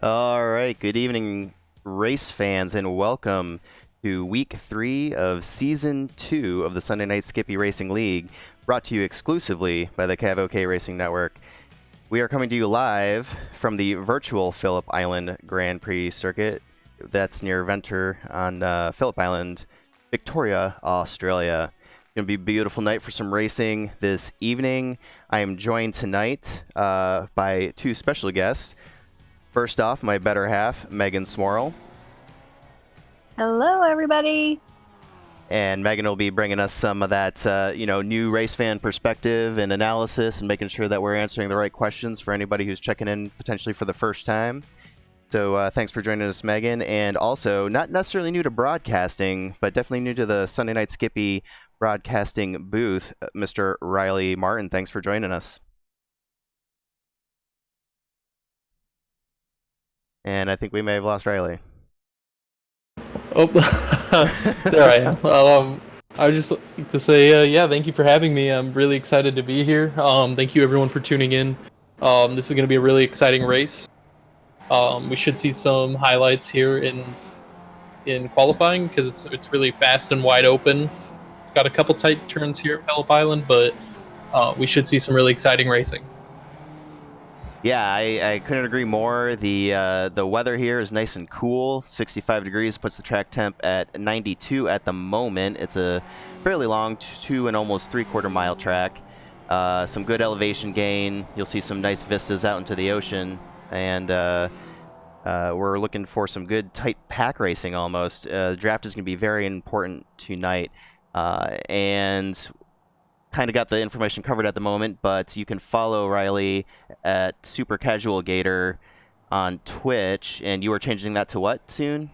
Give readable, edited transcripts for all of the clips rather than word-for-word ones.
All right, good evening, race fans, and welcome to week 3 of season 2 of the Sunday Night Skippy Racing League, brought to you exclusively by the CavOK Racing Network. We are coming to you live from the virtual Phillip Island Grand Prix circuit. That's near Venter on Phillip Island, Victoria, Australia. It's going to be a beautiful night for some racing this evening. I am joined tonight by two special guests. First off, my better half, Megan Swarrell. Hello, everybody. And Megan will be bringing us some of that, new race fan perspective and analysis and making sure that we're answering the right questions for anybody who's checking in potentially for the first time. So thanks for joining us, Megan. And also, not necessarily new to broadcasting, but definitely new to the Sunday Night Skippy broadcasting booth, Mr. Riley Martin. Thanks for joining us. And I think we may have lost Riley. Oh, there I am. I would just like to say, thank you for having me. I'm really excited to be here. Thank you everyone for tuning in. This is going to be a really exciting race. We should see some highlights here in qualifying because it's really fast and wide open. It's got a couple tight turns here at Phillip Island, but we should see some really exciting racing. Yeah, I couldn't agree more. The weather here is nice and cool. 65 degrees puts the track temp at 92 at the moment. It's a fairly long 2 and almost 3/4 mile track. Some good elevation gain. You'll see some nice vistas out into the ocean, and we're looking for some good tight pack racing almost. The draft is going to be very important tonight, and kind of got the information covered at the moment, but you can follow Riley at Super Casual Gator on Twitch, and you are changing that to what soon?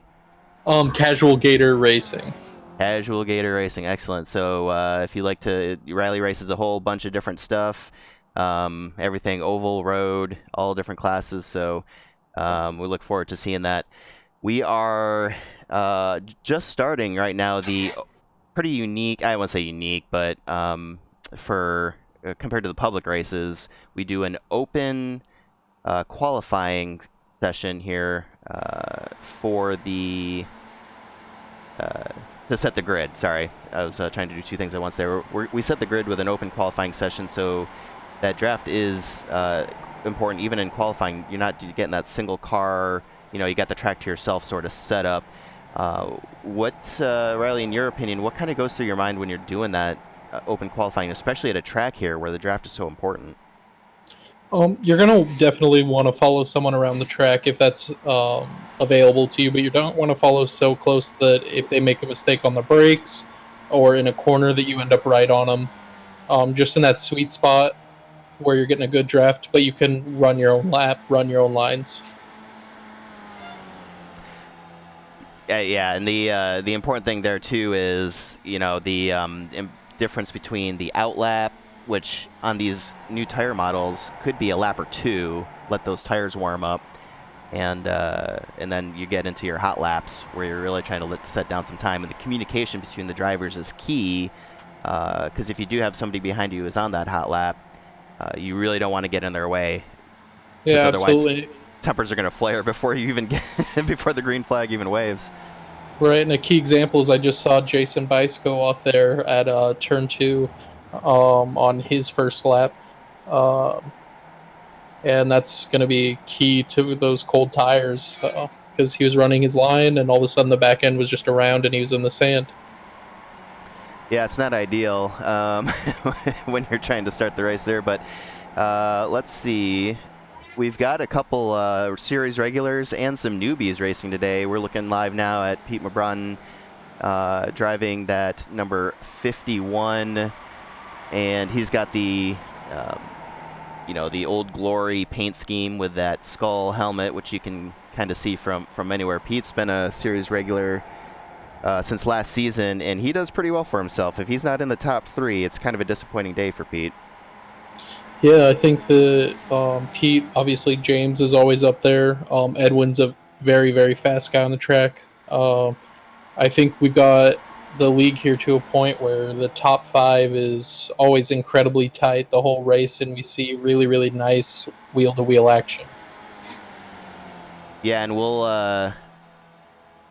Casual Gator Racing. Casual Gator Racing, excellent. So if you like to, Riley races a whole bunch of different stuff, everything oval, road, all different classes. So we look forward to seeing that. We are just starting right now the pretty unique, I won't say unique, but for compared to the public races, we do an open qualifying session here for the to set the grid. Sorry, I was trying to do two things at once there. We set the grid with an open qualifying session, so that draft is important even in qualifying. You're not getting that single car, you got the track to yourself sort of set up. Riley, in your opinion, what kind of goes through your mind when you're doing that open qualifying, especially at a track here where the draft is so important? You're going to definitely want to follow someone around the track if that's available to you, but you don't want to follow so close that if they make a mistake on the brakes or in a corner that you end up right on them. Just in that sweet spot where you're getting a good draft, but you can run your own lap, run your own lines. Yeah, and the important thing there too is the difference between the out lap, which on these new tire models could be a lap or two. Let those tires warm up, and then you get into your hot laps where you're really trying to set down some time. And the communication between the drivers is key, because if you do have somebody behind you who's on that hot lap, you really don't want to get in their way. Yeah, otherwise, absolutely. Tempers are going to flare before you even get before the green flag even waves. Right, and a key example is I just saw Jason Bice go off there at turn 2 on his first lap. And that's going to be key to those cold tires because he was running his line and all of a sudden the back end was just around and he was in the sand. Yeah, it's not ideal when you're trying to start the race there, but let's see. We've got a couple series regulars and some newbies racing today. We're looking live now at Pete Mabron driving that number 51, and he's got the the Old Glory paint scheme with that skull helmet, which you can kind of see from anywhere. Pete's been a series regular since last season, and he does pretty well for himself. If he's not in the top 3, it's kind of a disappointing day for Pete. Yeah, I think that Pete, obviously James is always up there. Edwin's a very, very fast guy on the track. I think we've got the league here to a point where the top 5 is always incredibly tight the whole race, and we see really, really nice wheel-to-wheel action. Yeah, and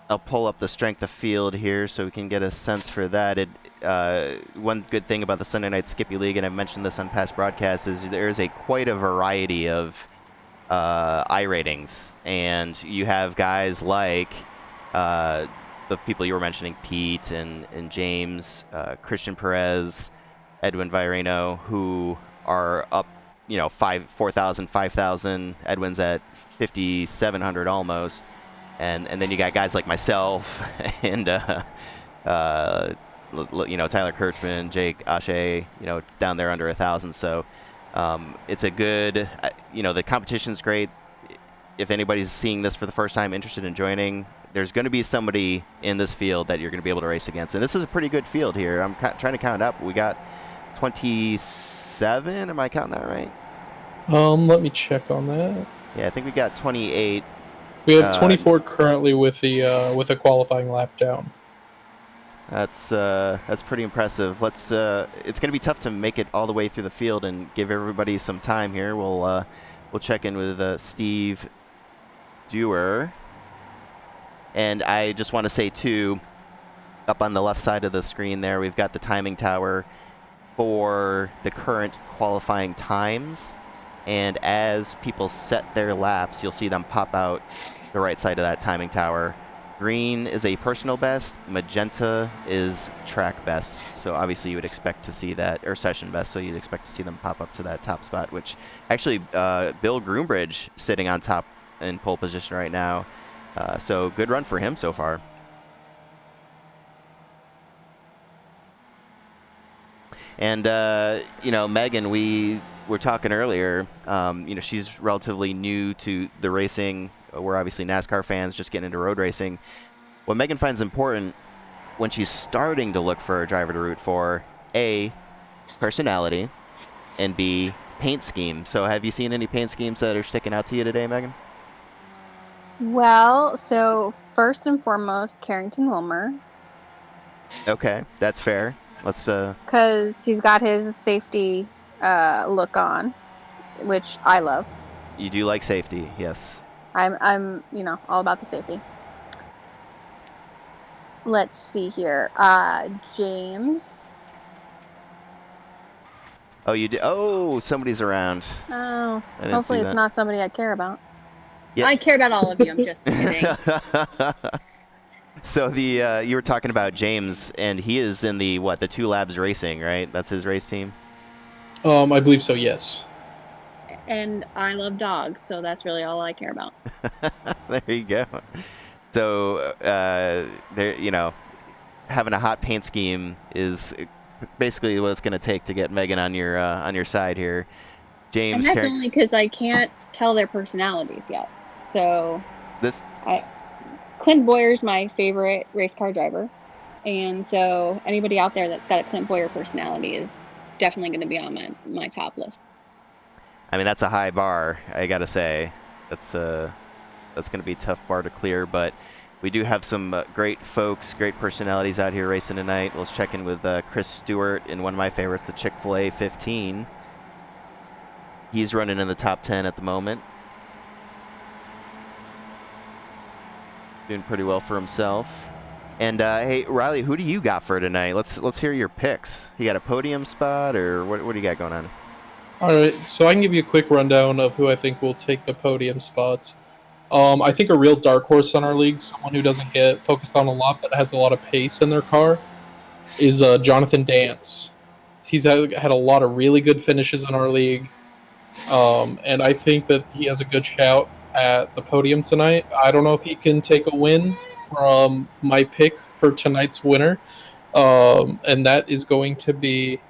I'll pull up the strength of field here so we can get a sense for that. One good thing about the Sunday Night Skippy League, and I've mentioned this on past broadcasts, is there's quite a variety of I ratings, and you have guys like the people you were mentioning, Pete and James, Christian Perez, Edwin Vireno, who are up, 4,000, 5,000. Edwin's at 5,700 almost. And then you got guys like myself and Tyler Kirchman, Jake Ashe, down there under 1,000. So it's a good, the competition's great. If anybody's seeing this for the first time, interested in joining, there's going to be somebody in this field that you're going to be able to race against. And this is a pretty good field here. I'm trying to count it up. We got 27. Am I counting that right? Let me check on that. Yeah, I think we got 28. We have 24 currently with a qualifying lap down. That's pretty impressive. It's going to be tough to make it all the way through the field and give everybody some time here. We'll check in with Steve Dewar, and I just want to say too, up on the left side of the screen there, we've got the timing tower for the current qualifying times. And as people set their laps, you'll see them pop out the right side of that timing tower. Green is a personal best, magenta is track best. So obviously you would expect to see that, or session best, so you'd expect to see them pop up to that top spot, which actually Bill Groombridge sitting on top in pole position right now. So good run for him so far. And, Megan, we were talking earlier, she's relatively new to the racing. We're obviously NASCAR fans just getting into road racing. What Megan finds important when she's starting to look for a driver to root for, A, personality, and B, paint scheme. So have you seen any paint schemes that are sticking out to you today, Megan? Well, so first and foremost, Carrington Wilmer. Okay, that's fair. Let's because he's got his safety look on, which I love. You do like safety, yes. I'm all about the safety. Let's see here. James. Oh, you do. Oh, somebody's around. Oh, hopefully it's not somebody I care about. Yep. I care about all of you. I'm just kidding. So you were talking about James, and he is in the 2 Labs Racing, right? That's his race team. I believe so. Yes. And I love dogs, so that's really all I care about. There you go. So having a hot paint scheme is basically what it's going to take to get Megan on your side here. James. And that's only because I can't tell their personalities yet. So Clint Boyer's my favorite race car driver, and so anybody out there that's got a Clint Boyer personality is definitely going to be on my top list. I mean, that's a high bar, I gotta say. That's going to be a tough bar to clear, but we do have some great folks, great personalities out here racing tonight. Let's check in with Chris Stewart in one of my favorites, the Chick-fil-A 15. He's running in the top 10 at the moment. Doing pretty well for himself. And hey, Riley, who do you got for tonight? Let's hear your picks. You got a podium spot, or what do you got going on? All right, so I can give you a quick rundown of who I think will take the podium spots. I think a real dark horse in our league, someone who doesn't get focused on a lot but has a lot of pace in their car, is Jonathan Dance. He's had a lot of really good finishes in our league, and I think that he has a good shout at the podium tonight. I don't know if he can take a win from my pick for tonight's winner, and that is going to be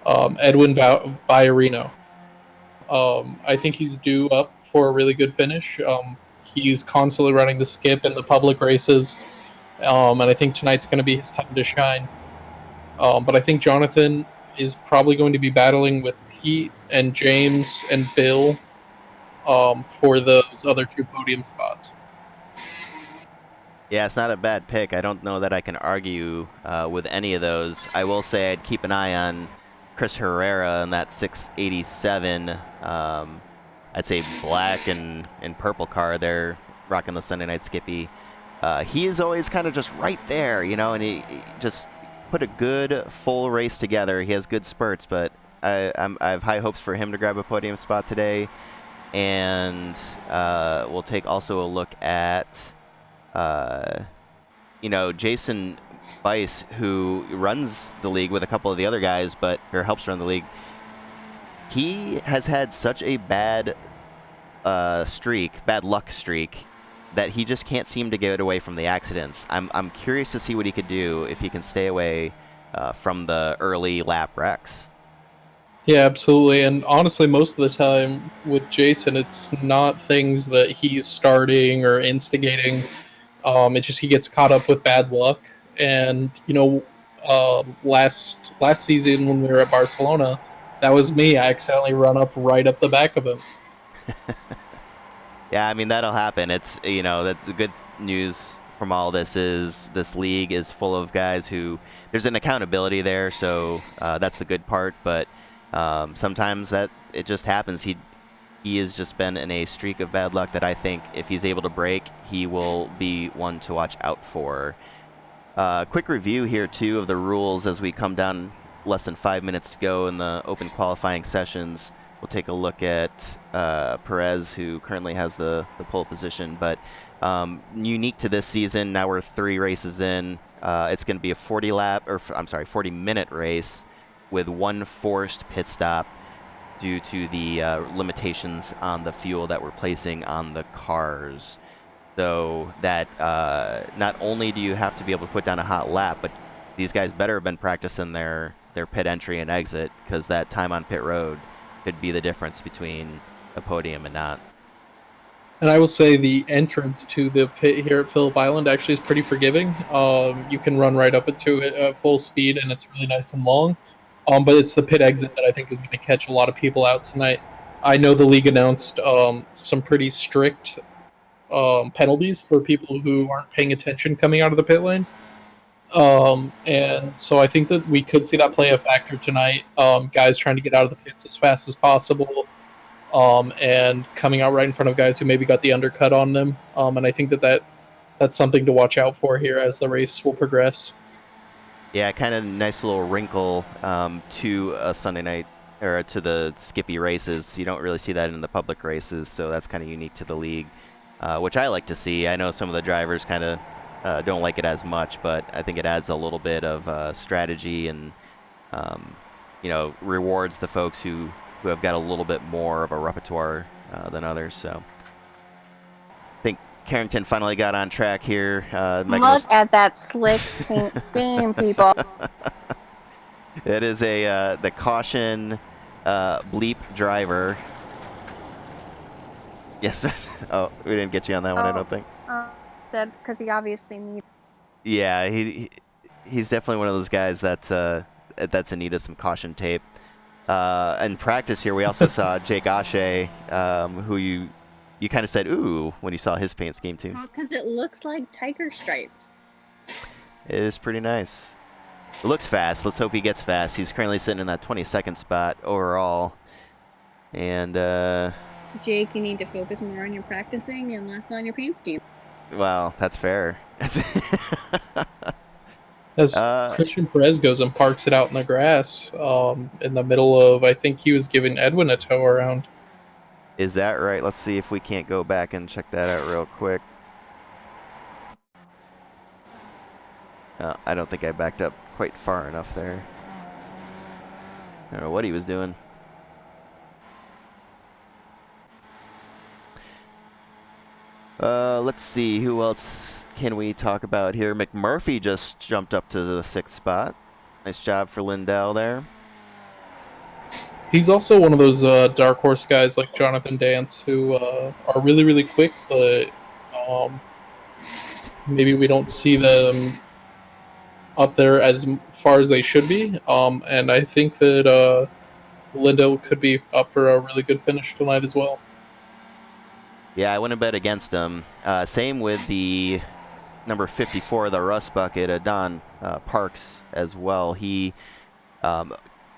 Edwin Vireno. I think he's due up for a really good finish. He's constantly running the skip in the public races, and I think tonight's going to be his time to shine. But I think Jonathan is probably going to be battling with Pete and James and Bill for those other 2 podium spots. Yeah, it's not a bad pick. I don't know that I can argue with any of those. I will say I'd keep an eye on Chris Herrera in that 687. I'd say black and purple car there, rocking the Sunday Night Skippy. He is always kind of just right there, you know, and he just put a good full race together. He has good spurts, but I have high hopes for him to grab a podium spot today. And we'll take also a look at, you know, Jason Bice, who runs the league with a couple of the other guys, or helps run the league. He has had such a bad bad luck streak, that he just can't seem to get away from the accidents. I'm curious to see what he could do if he can stay away from the early lap wrecks. Yeah, absolutely. And honestly, most of the time with Jason, it's not things that he's starting or instigating. It's just he gets caught up with bad luck. And you know, last season when we were at Barcelona, that was me. I accidentally run up right up the back of him. Yeah, I mean, that'll happen. It's, you know, that the good news from all this is this league is full of guys who there's an accountability there, so that's the good part. But sometimes that it just happens. He has just been in a streak of bad luck that I think if he's able to break, he will be one to watch out for. Quick review here too of the rules as we come down less than 5 minutes to go in the open qualifying sessions. We'll take a look at Perez, who currently has the pole position. But unique to this season, now we're 3 races in. It's going to be a 40-minute race with 1 forced pit stop due to the limitations on the fuel that we're placing on the cars. So that not only do you have to be able to put down a hot lap, but these guys better have been practicing their pit entry and exit, because that time on pit road could be the difference between a podium and not. And I will say the entrance to the pit here at Phillip Island actually is pretty forgiving. You can run right up into it at full speed, and it's really nice and long. But it's the pit exit that I think is going to catch a lot of people out tonight. I know the league announced some pretty strict penalties for people who aren't paying attention coming out of the pit lane. And so I think that we could see that play a factor tonight. Guys trying to get out of the pits as fast as possible, and coming out right in front of guys who maybe got the undercut on them. And I think that's something to watch out for here as the race will progress. Yeah, kind of nice little wrinkle to a Sunday night, or to the Skippy races. You don't really see that in the public races, so that's kind of unique to the league, which I like to see. I know some of the drivers kind of don't like it as much, but I think it adds a little bit of strategy and, you know, rewards the folks who have got a little bit more of a repertoire than others. So I think Carrington finally got on track here. Look at that slick paint scheme, people. It is the caution bleep driver. Yes. Oh, we didn't get you on that one, I don't think. Said because he obviously needs. Yeah, he's definitely one of those guys that's in need of some caution tape. In practice here, we also saw Jake Ashe, who you kind of said ooh when you saw his paint scheme too. Because it looks like tiger stripes. It is pretty nice. It looks fast. Let's hope he gets fast. He's currently sitting in that 22nd spot overall. And Jake, you need to focus more on your practicing and less on your paint scheme. Well, that's fair. As Christian Perez goes and parks it out in the grass in the middle of, I think he was giving Edwin a tow around. Is that right? Let's see if we can't go back and check that out real quick. I don't think I backed up quite far enough there. I don't know what he was doing. Let's see, who else can we talk about here? McMurphy just jumped up to the 6th spot. Nice job for Lindell there. He's also one of those dark horse guys like Jonathan Dance who are really, really quick, but maybe we don't see them up there as far as they should be. And I think that Lindell could be up for a really good finish tonight as well. Yeah, I wouldn't bet against him. Same with the number 54, the Rust Bucket, Don Parks as well. He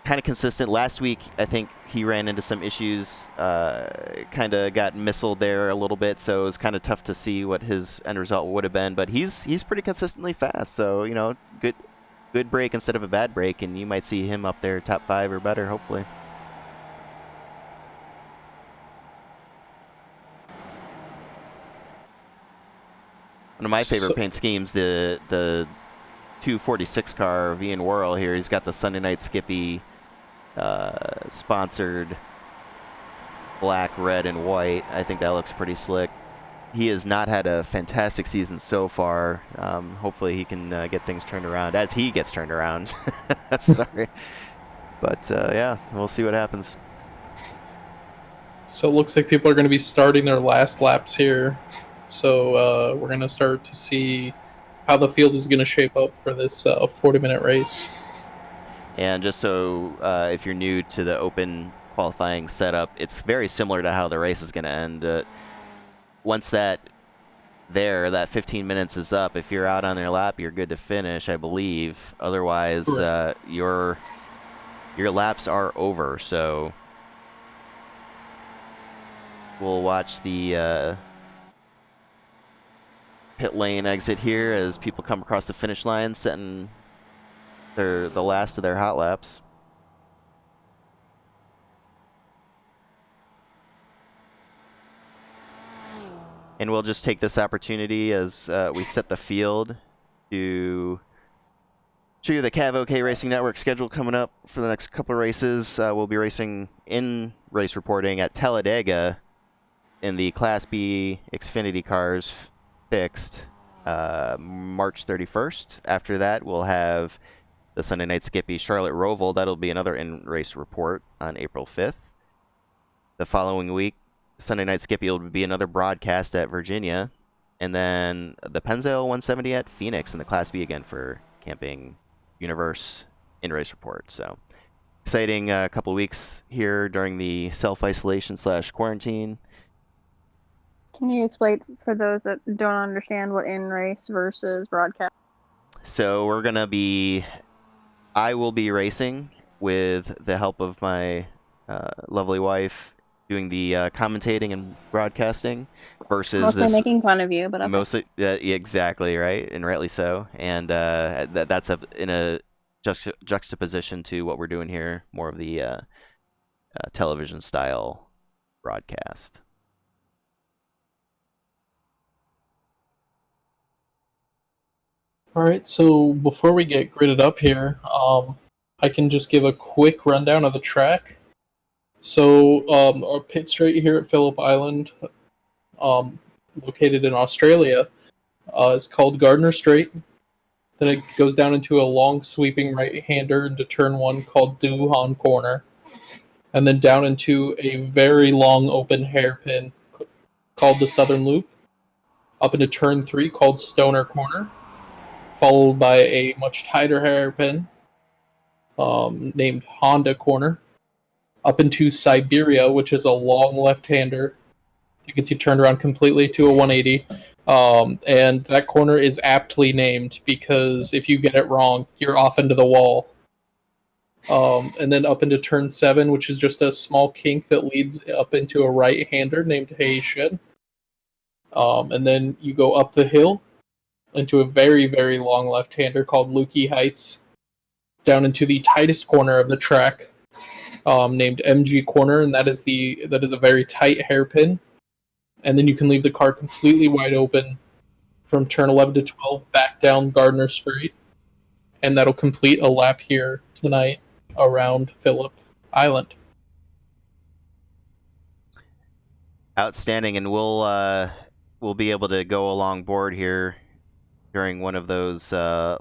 kind of consistent. Last week, I think he ran into some issues, kind of got missiled there a little bit, so it was kind of tough to see what his end result would have been. But he's pretty consistently fast, so good break instead of a bad break, and you might see him up there top 5 or better, hopefully. One of my favorite paint schemes, the 246 car V and Whirl here. He's got the Sunday Night Skippy sponsored black, red, and white. I think that looks pretty slick. He has not had a fantastic season so far. Hopefully he can get things turned around as he gets turned around. Sorry. But yeah, we'll see what happens. So it looks like people are going to be starting their last laps here. So we're going to start to see how the field is going to shape up for this 40-minute race. And just so if you're new to the open qualifying setup, it's very similar to how the race is going to end. Once that 15 minutes is up, if you're out on their lap, you're good to finish, I believe. Otherwise, your laps are over. So we'll watch the pit lane exit here as people come across the finish line, setting the last of their hot laps. And we'll just take this opportunity as we set the field to show you the Cav OK Racing Network schedule coming up for the next couple of races. We'll be racing in race reporting at Talladega in the Class B Xfinity cars fixed March 31st. After that, we'll have the Sunday Night Skippy Charlotte Roval. That'll be another in-race report on April 5th. The following week, Sunday Night Skippy will be another broadcast at Virginia. And then the Pennzoil 170 at Phoenix in the Class B again for Camping Universe in-race report. So exciting couple of weeks here during the self-isolation / quarantine. Can you explain for those that don't understand what in-race versus broadcast? So I will be racing with the help of my lovely wife, doing the commentating and broadcasting versus mostly making fun of you, but okay. Mostly, exactly right, and rightly so. And that's in a juxtaposition to what we're doing here, more of the television style broadcast. All right, so before we get gridded up here, I can just give a quick rundown of the track. So our pit straight here at Phillip Island, located in Australia, is called Gardner Straight. Then it goes down into a long sweeping right-hander into turn 1 called Doohan Corner. And then down into a very long open hairpin called the Southern Loop. Up into turn 3 called Stoner Corner. Followed by a much tighter hairpin named Honda Corner. Up into Siberia, which is a long left-hander. It gets you turned around completely to a 180. And that corner is aptly named because if you get it wrong, you're off into the wall. And then up into turn 7, which is just a small kink that leads up into a right-hander named Haitian. And then you go up the hill into a very, very long left-hander called Lukey Heights, down into the tightest corner of the track, named MG Corner, and that is a very tight hairpin. And then you can leave the car completely wide open from turn 11 to 12 back down Gardner Street, and that'll complete a lap here tonight around Phillip Island. Outstanding, and we'll be able to go along board here during one of those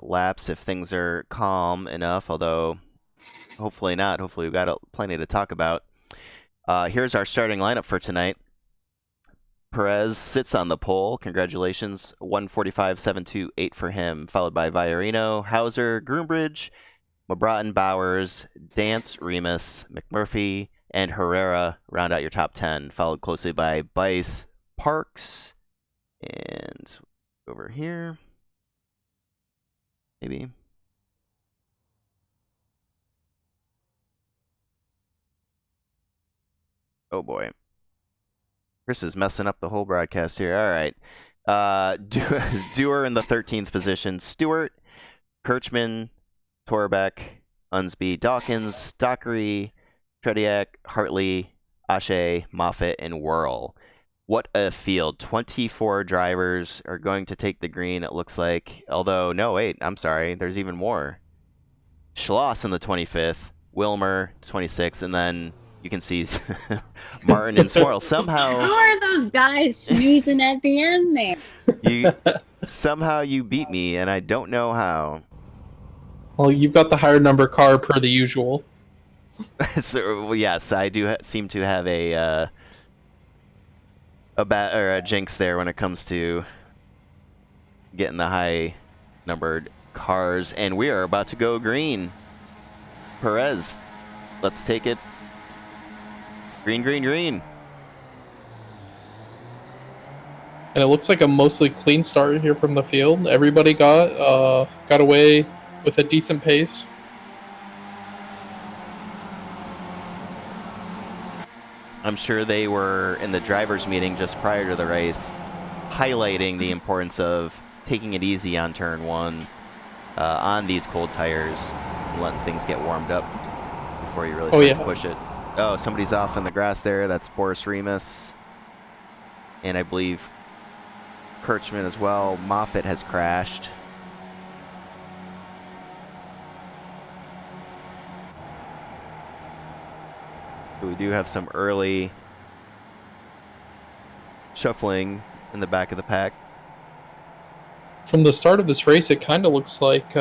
laps if things are calm enough, although hopefully not. Hopefully we've got plenty to talk about. Here's our starting lineup for tonight. Perez sits on the pole. Congratulations. 145.728 for him, followed by Villarino, Hauser, Groombridge, Mabratton, Bowers, Dance, Remus, McMurphy, and Herrera round out your top 10, followed closely by Bice, Parks, and over here, maybe. Oh boy. Chris is messing up the whole broadcast here. All right. Dewar in the 13th position. Stewart, Kirchman, Torbeck, Unsby, Dawkins, Dockery, Trediak, Hartley, Ashe, Moffitt, and Whirl. What a field. 24 drivers are going to take the green, it looks like. Although, no, wait, I'm sorry. There's even more. Schloss in the 25th, Wilmer, 26th, and then you can see Martin and Smorl. Somehow... How are those guys snoozing at the end there? Somehow you beat me, and I don't know how. Well, you've got the higher number car per the usual. So, yes, I do seem to have a jinx there when it comes to getting the high numbered cars, and we are about to go green. Perez, let's take it. Green, green, green. And it looks like a mostly clean start here from the field. Everybody got away with a decent pace. I'm sure they were in the drivers' meeting just prior to the race, highlighting the importance of taking it easy on turn 1 on these cold tires, and letting things get warmed up before you really start to push it. Oh, somebody's off in the grass there. That's Boris Remus. And I believe Kirchman as well. Moffitt has crashed. So we do have some early shuffling in the back of the pack. From the start of this race, it kind of looks like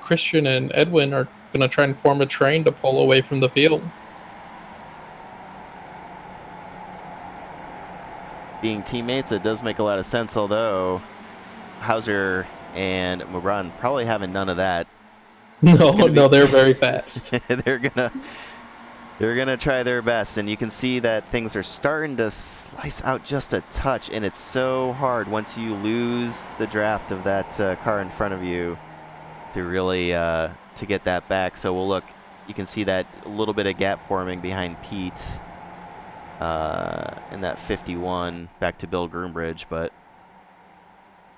Christian and Edwin are going to try and form a train to pull away from the field. Being teammates, it does make a lot of sense, although Hauser and Mubran probably having none of that. No, they're very fast. They're gonna try their best, and you can see that things are starting to slice out just a touch, and it's so hard once you lose the draft of that car in front of you to really to get that back. So we'll look, you can see that a little bit of gap forming behind Pete in that 51 back to Bill Groombridge, but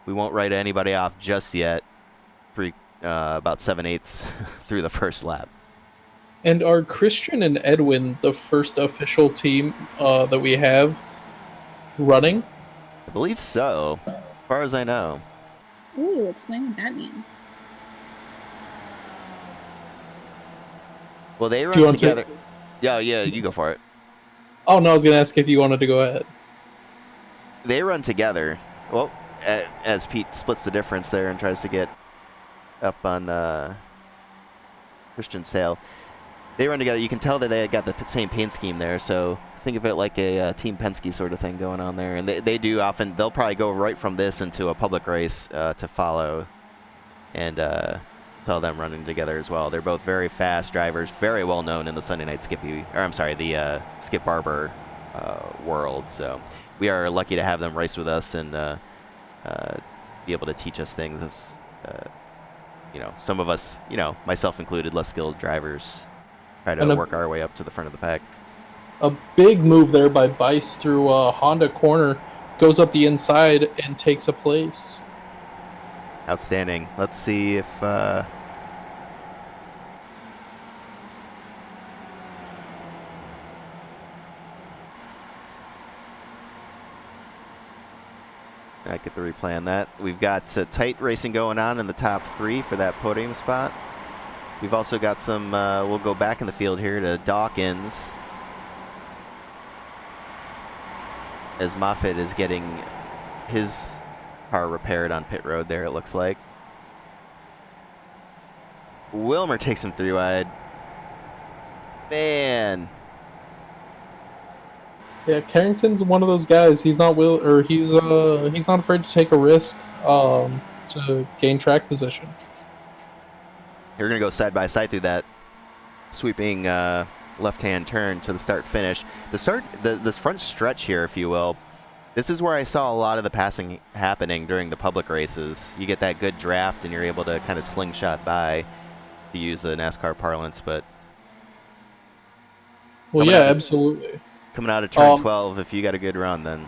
we won't write anybody off just yet. About 7/8 through the first lap. And are Christian and Edwin the first official team that we have running? I believe so, as far as I know. Ooh, explain what that means. Well, they run together. Yeah, you go for it. Oh, no, I was going to ask if you wanted to go ahead. They run together. Well, as Pete splits the difference there and tries to get up on Christian's tail. They run together. You can tell that they got the same paint scheme there, so think of it like a Team Penske sort of thing going on there. And they do often, they'll probably go right from this into a public race to follow, and tell them running together as well. They're both very fast drivers, very well known in the Sunday Night Skippy, or I'm sorry, the Skip Barber world. So we are lucky to have them race with us and be able to teach us things as, you know, some of us, you know, myself included, less skilled drivers try to work our way up to the front of the pack. A big move there by Bice through Honda corner, goes up the inside and takes a place. Outstanding. Let's see if I get the replay on that. We've got tight racing going on in the top 3 for that podium spot. We've also got some, we'll go back in the field here to Dawkins, as Moffitt is getting his car repaired on pit road there, it looks like. Wilmer takes him 3 wide. Man. Yeah, Carrington's one of those guys. He's not he's not afraid to take a risk to gain track position. You're gonna go side by side through that sweeping left-hand turn to the start-finish. This front stretch here, if you will, this is where I saw a lot of the passing happening during the public races. You get that good draft and you're able to kind of slingshot by, to use the NASCAR parlance, but... Well, yeah, absolutely. coming out of turn 12 if you got a good run then.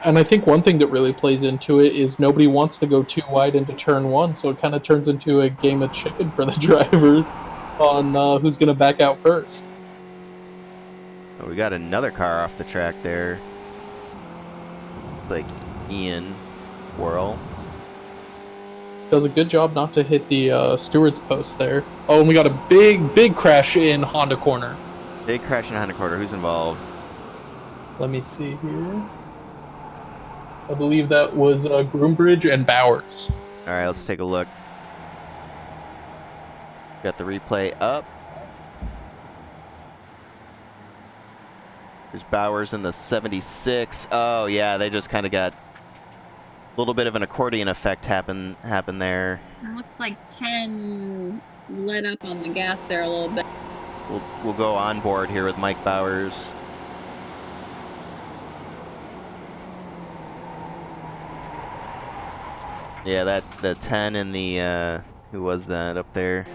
And I think one thing that really plays into it is nobody wants to go too wide into turn 1, so it kind of turns into a game of chicken for the drivers on who's going to back out first. Oh, we got another car off the track there. Like Ian Worrell. Does a good job not to hit the steward's post there. Oh, and we got a big crash in Honda corner. Big crash in Honda corner. Who's involved? Let me see here. I believe that was Groombridge and Bowers. All right, let's take a look. Got the replay up. There's Bowers in the 76. Oh yeah, they just kind of got a little bit of an accordion effect happen there. It looks like 10 let up on the gas there a little bit. We'll go on board here with Mike Bowers. Yeah, the 10 in the who was that up there?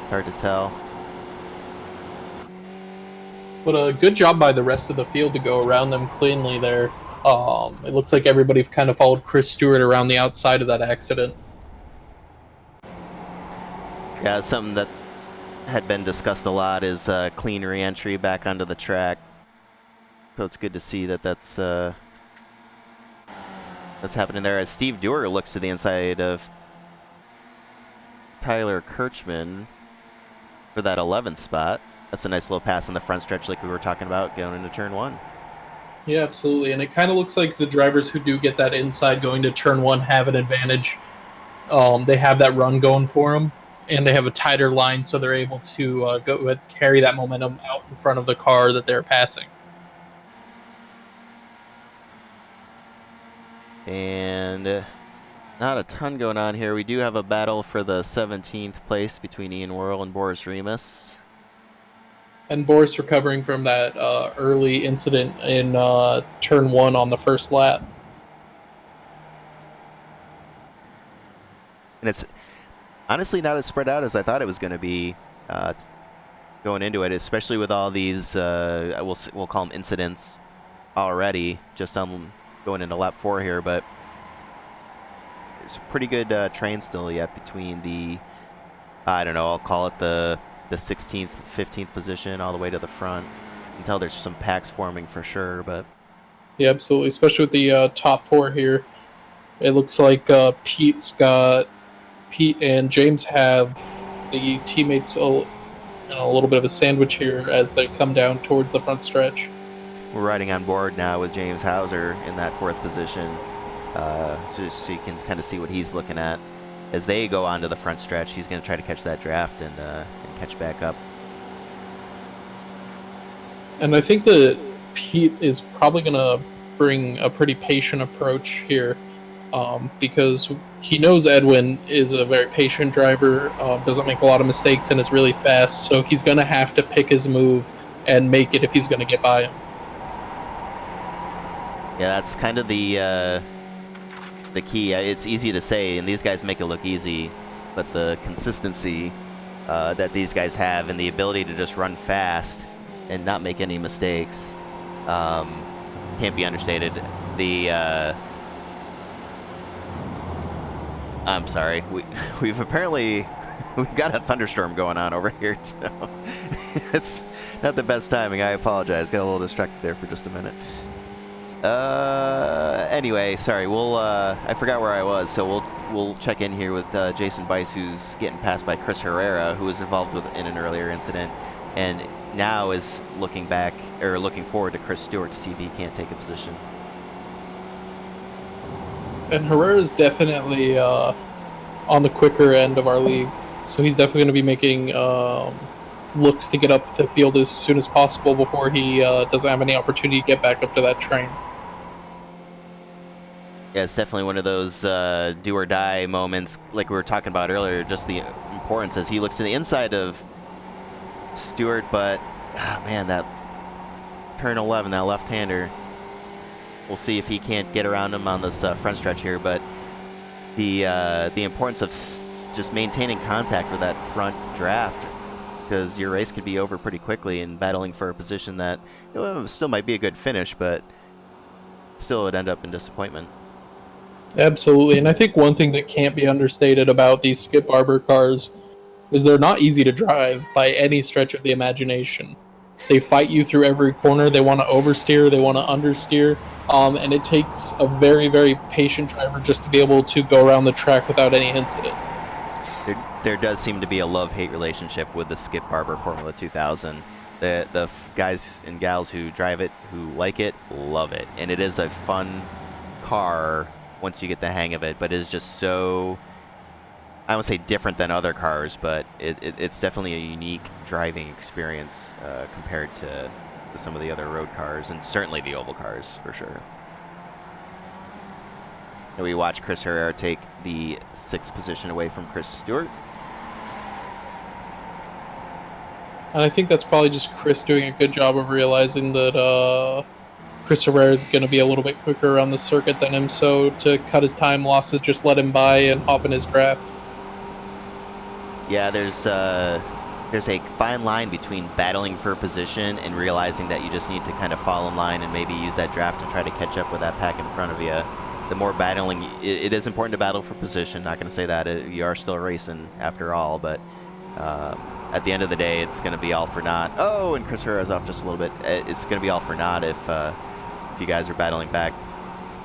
Hard to tell. But a good job by the rest of the field to go around them cleanly there. It looks like everybody kind of followed Chris Stewart around the outside of that accident. Yeah, something that had been discussed a lot is clean re-entry back onto the track. So it's good to see that that's happening there. As Steve Dewar looks to the inside of Tyler Kirchman for that 11th spot. That's a nice little pass in the front stretch like we were talking about going into turn 1. Yeah, absolutely. And it kind of looks like the drivers who do get that inside going to turn 1 have an advantage. They have that run going for them, and they have a tighter line, so they're able to carry that momentum out in front of the car that they're passing. And not a ton going on here. We do have a battle for the 17th place between Ian Worrell and Boris Remus. And Boris recovering from that early incident in turn 1 on the first lap. And it's honestly not as spread out as I thought it was going to be going into it, especially with all these, we'll call them incidents already, just going into lap 4 here, but there's a pretty good train still yet between the, I don't know, I'll call it the 16th, 15th position all the way to the front. You can tell there's some packs forming for sure, but... Yeah, absolutely, especially with the top 4 here. It looks like Pete and James have the teammates in a little bit of a sandwich here as they come down towards the front stretch. We're riding on board now with James Hauser in that 4th position, just so you can kind of see what he's looking at. As they go onto the front stretch, he's going to try to catch that draft and catch back up. And I think that Pete is probably going to bring a pretty patient approach here because he knows Edwin is a very patient driver, doesn't make a lot of mistakes, and is really fast, so he's going to have to pick his move and make it if he's going to get by him. Yeah, that's kind of the key. It's easy to say, and these guys make it look easy, but the consistency that these guys have and the ability to just run fast and not make any mistakes can't be understated. I'm sorry. We've got a thunderstorm going on over here, so it's not the best timing. I apologize. Got a little distracted there for just a minute. Anyway, sorry. I forgot where I was, so we'll check in here with Jason Bice, who's getting passed by Chris Herrera, who was involved in an earlier incident, and now is looking forward to Chris Stewart to see if he can't take a position. And Herrera is definitely on the quicker end of our league, so he's definitely going to be making looks to get up the field as soon as possible before he doesn't have any opportunity to get back up to that train. Yeah, it's definitely one of those do or die moments, like we were talking about earlier, just the importance as he looks to the inside of Stewart, but, man, that turn 11, that left-hander, we'll see if he can't get around him on this front stretch here, but the importance of just maintaining contact with that front draft, because your race could be over pretty quickly and battling for a position that still might be a good finish, but still would end up in disappointment. Absolutely, and I think one thing that can't be understated about these Skip Barber cars is they're not easy to drive by any stretch of the imagination. They fight you through every corner. They want to oversteer, they want to understeer, and it takes a very, very patient driver just to be able to go around the track without any incident. There does seem to be a love-hate relationship with the Skip Barber Formula 2000. The guys and gals who drive it, who like it, love it, and it is a fun car once you get the hang of it, but it is just so, I won't say different than other cars, but it's definitely a unique driving experience compared to some of the other road cars, and certainly the oval cars, for sure. And we watch Chris Herrera take the 6th position away from Chris Stewart. And I think that's probably just Chris doing a good job of realizing that Chris Herrera is going to be a little bit quicker around the circuit than him, so to cut his time losses, just let him by and hop in his draft. Yeah, there's a fine line between battling for a position and realizing that you just need to kind of fall in line and maybe use that draft to try to catch up with that pack in front of you. The more battling, it is important to battle for position. Not going to say that you are still racing after all, but at the end of the day, it's going to be all for naught. Oh, and Chris Herrera's off just a little bit. It's going to be all for naught if you guys are battling back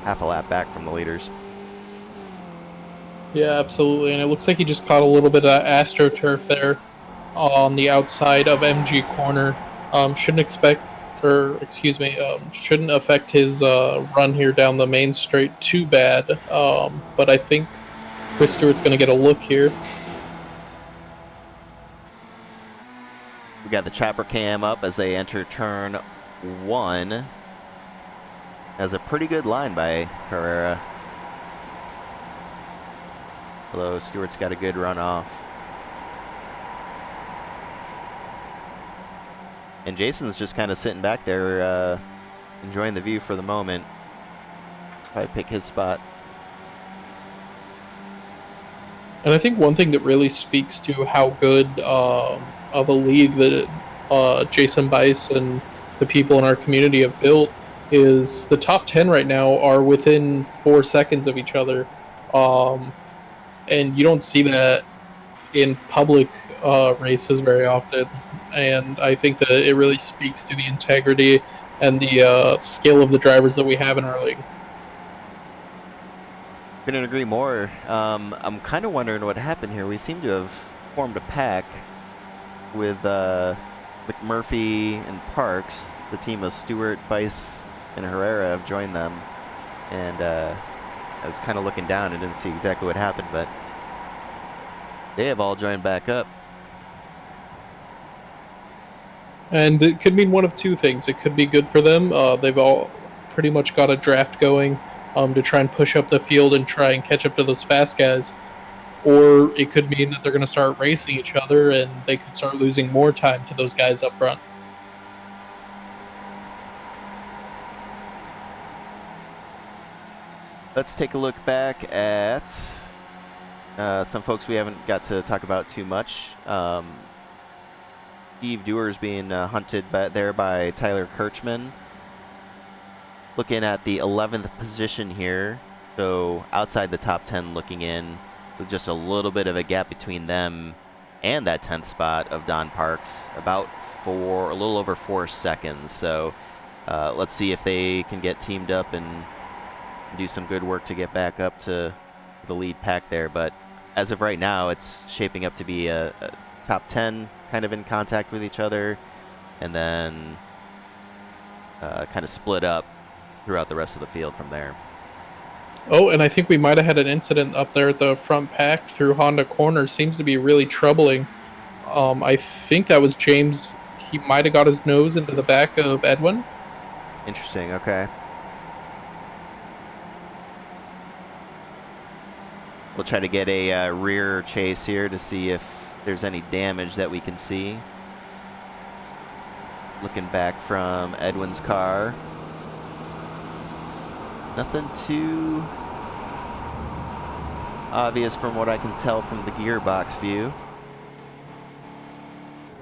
half a lap back from the leaders. Yeah, absolutely. And it looks like he just caught a little bit of AstroTurf there on the outside of MG corner. Shouldn't affect his run here down the main straight too bad. But I think Chris Stewart's going to get a look here. We got the chopper cam up as they enter turn 1. That's a pretty good line by Herrera. Although Stewart's got a good run off. And Jason's just kind of sitting back there, enjoying the view for the moment. Probably pick his spot. And I think one thing that really speaks to how good of a league that Jason Bice and the people in our community have built is the top 10 right now are within 4 seconds of each other. And you don't see that in public races very often. And I think that it really speaks to the integrity and the skill of the drivers that we have in our league. Couldn't agree more. I'm kind of wondering what happened here. We seem to have formed a pack with McMurphy and Parks. The team of Stewart, Bice, and Herrera have joined them. And I was kind of looking down and didn't see exactly what happened, but they have all joined back up. And it could mean one of two things. It could be good for them. They've all pretty much got a draft going to try and push up the field and try and catch up to those fast guys. Or it could mean that they're going to start racing each other and they could start losing more time to those guys up front. Let's take a look back at some folks we haven't got to talk about too much. Steve Dewar's being hunted there by Tyler Kirchman. Looking at the 11th position here, so outside the top 10 looking in, with just a little bit of a gap between them and that 10th spot of Don Parks, about a little over 4 seconds. So let's see if they can get teamed up and do some good work to get back up to the lead pack there. But as of right now, it's shaping up to be a top 10 kind of in contact with each other, and then kind of split up throughout the rest of the field from there. Oh, and I think we might have had an incident up there at the front pack through Honda Corner. Seems to be really troubling. I think that was James. He might have got his nose into the back of Edwin. Interesting, okay. We'll try to get a rear chase here to see if there's any damage that we can see. Looking back from Edwin's car. Nothing too obvious from what I can tell from the gearbox view.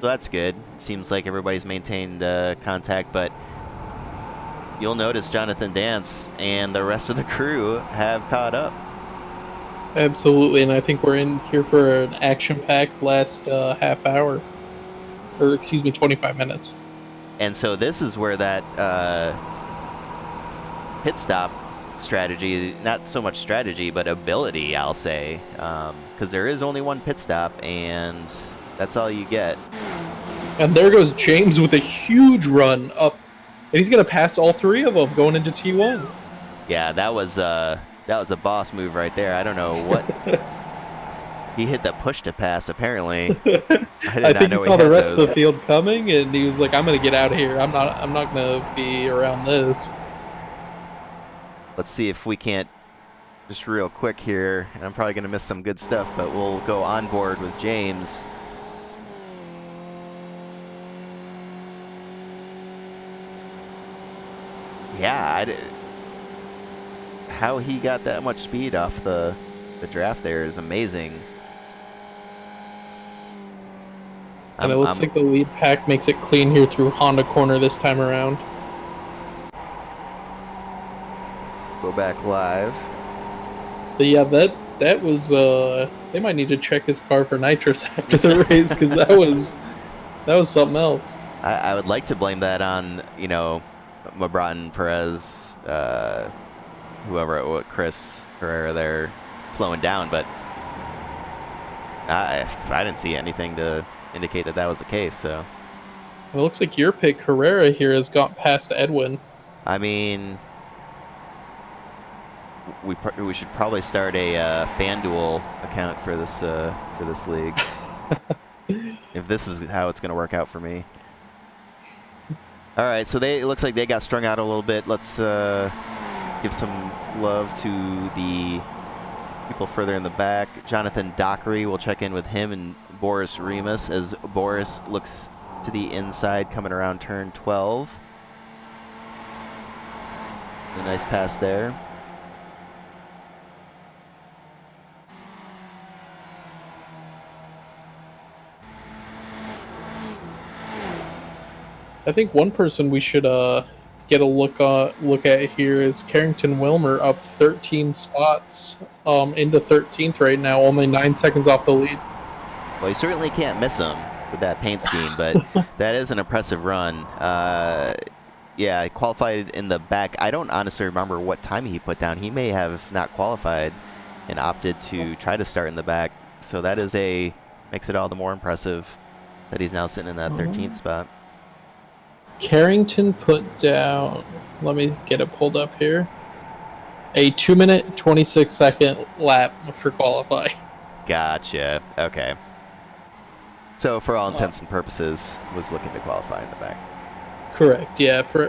So that's good. Seems like everybody's maintained contact, but you'll notice Jonathan Dance and the rest of the crew have caught up. Absolutely, and I think we're in here for an action-packed last half hour. Or, excuse me, 25 minutes. And so this is where that pit stop strategy, not so much strategy, but ability, I'll say. Because there is only one pit stop, and that's all you get. And there goes James with a huge run up. And he's going to pass all three of them going into T1. Yeah, that was a boss move right there. I don't know what... He hit the push to pass, apparently. I think he saw the rest of the field coming, and he was like, I'm going to get out of here. I'm not going to be around this. Let's see if we can't, just real quick here, and I'm probably going to miss some good stuff, but we'll go on board with James. Yeah, how he got that much speed off the draft there is amazing. And it looks like the lead pack makes it clean here through Honda Corner this time around. Go back live. But yeah, that was they might need to check his car for nitrous after the race, because that was something else. I would like to blame that on, you know, Mabrat, Perez, whoever, Chris Herrera there slowing down, but I didn't see anything to indicate that was the case. So it looks like your pick Herrera here has got past Edwin. I mean, we should probably start a FanDuel account for this league. If this is how it's going to work out for me. All right, so it looks like they got strung out a little bit. Let's give some love to the people further in the back. Jonathan Dockery, we'll check in with him, and Boris Remus as Boris looks to the inside coming around turn 12. A nice pass there. I think one person we should get a look at here is Carrington Wilmer, up 13 spots into 13th right now, only 9 seconds off the lead. Well, you certainly can't miss him with that paint scheme, but that is an impressive run. Yeah, he qualified in the back. I don't honestly remember what time he put down. He may have not qualified and opted to try to start in the back. So that is makes it all the more impressive that he's now sitting in that 13th spot. Carrington put down, let me get it pulled up here, a 2-minute, 26-second lap for qualifying. Gotcha. Okay. So for all intents and purposes, was looking to qualify in the back. Correct. Yeah. For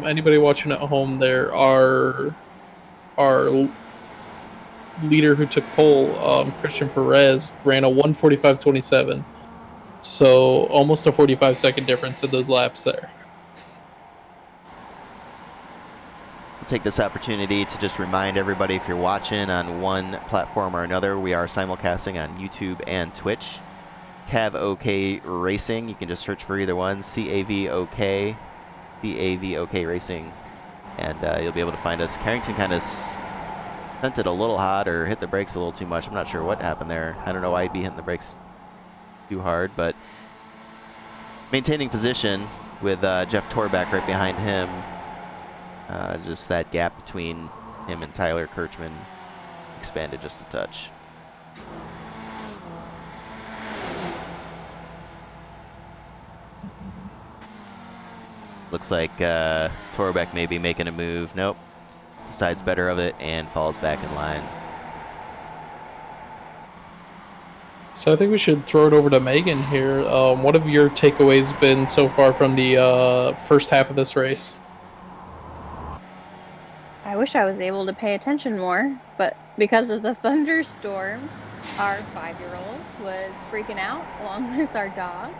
anybody watching at home, there our leader who took pole, Christian Perez, ran a 1:45.27. So almost a 45-second difference in those laps there. Take this opportunity to just remind everybody, if you're watching on one platform or another, we are simulcasting on YouTube and Twitch. CAVOK Racing, you can just search for either one, CAVOK, CAVOK Racing, and you'll be able to find us. Carrington kind of stunted a little hot or hit the brakes a little too much. I'm not sure what happened there. I don't know why he'd be hitting the brakes too hard, but maintaining position with Jeff Torback right behind him. Just that gap between him and Tyler Kirchman expanded just a touch. Looks like Torbeck may be making a move. Nope. Decides better of it and falls back in line. So I think we should throw it over to Megan here. What have your takeaways been so far from the first half of this race? I wish I was able to pay attention more, but because of the thunderstorm, our 5-year-old was freaking out along with our dog.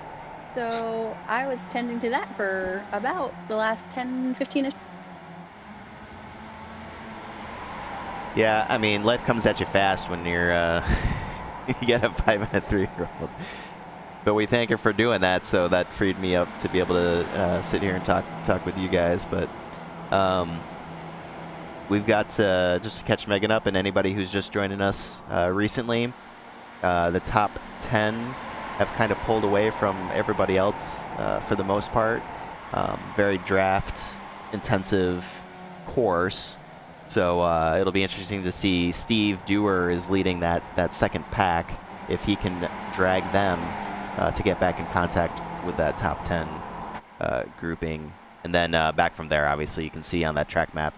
So I was tending to that for about the last 10, 15-ish. Yeah, I mean, life comes at you fast when you're, you got a 5 and a 3-year-old. but we thank her for doing that. So that freed me up to be able to sit here and talk with you guys. But we've got just to catch Megan up and anybody who's just joining us recently. The top 10 have kind of pulled away from everybody else for the most part. Very draft intensive course. So it'll be interesting to see. Steve Dewar is leading that second pack. If he can drag them to get back in contact with that top 10 grouping. And then back from there, obviously, you can see on that track map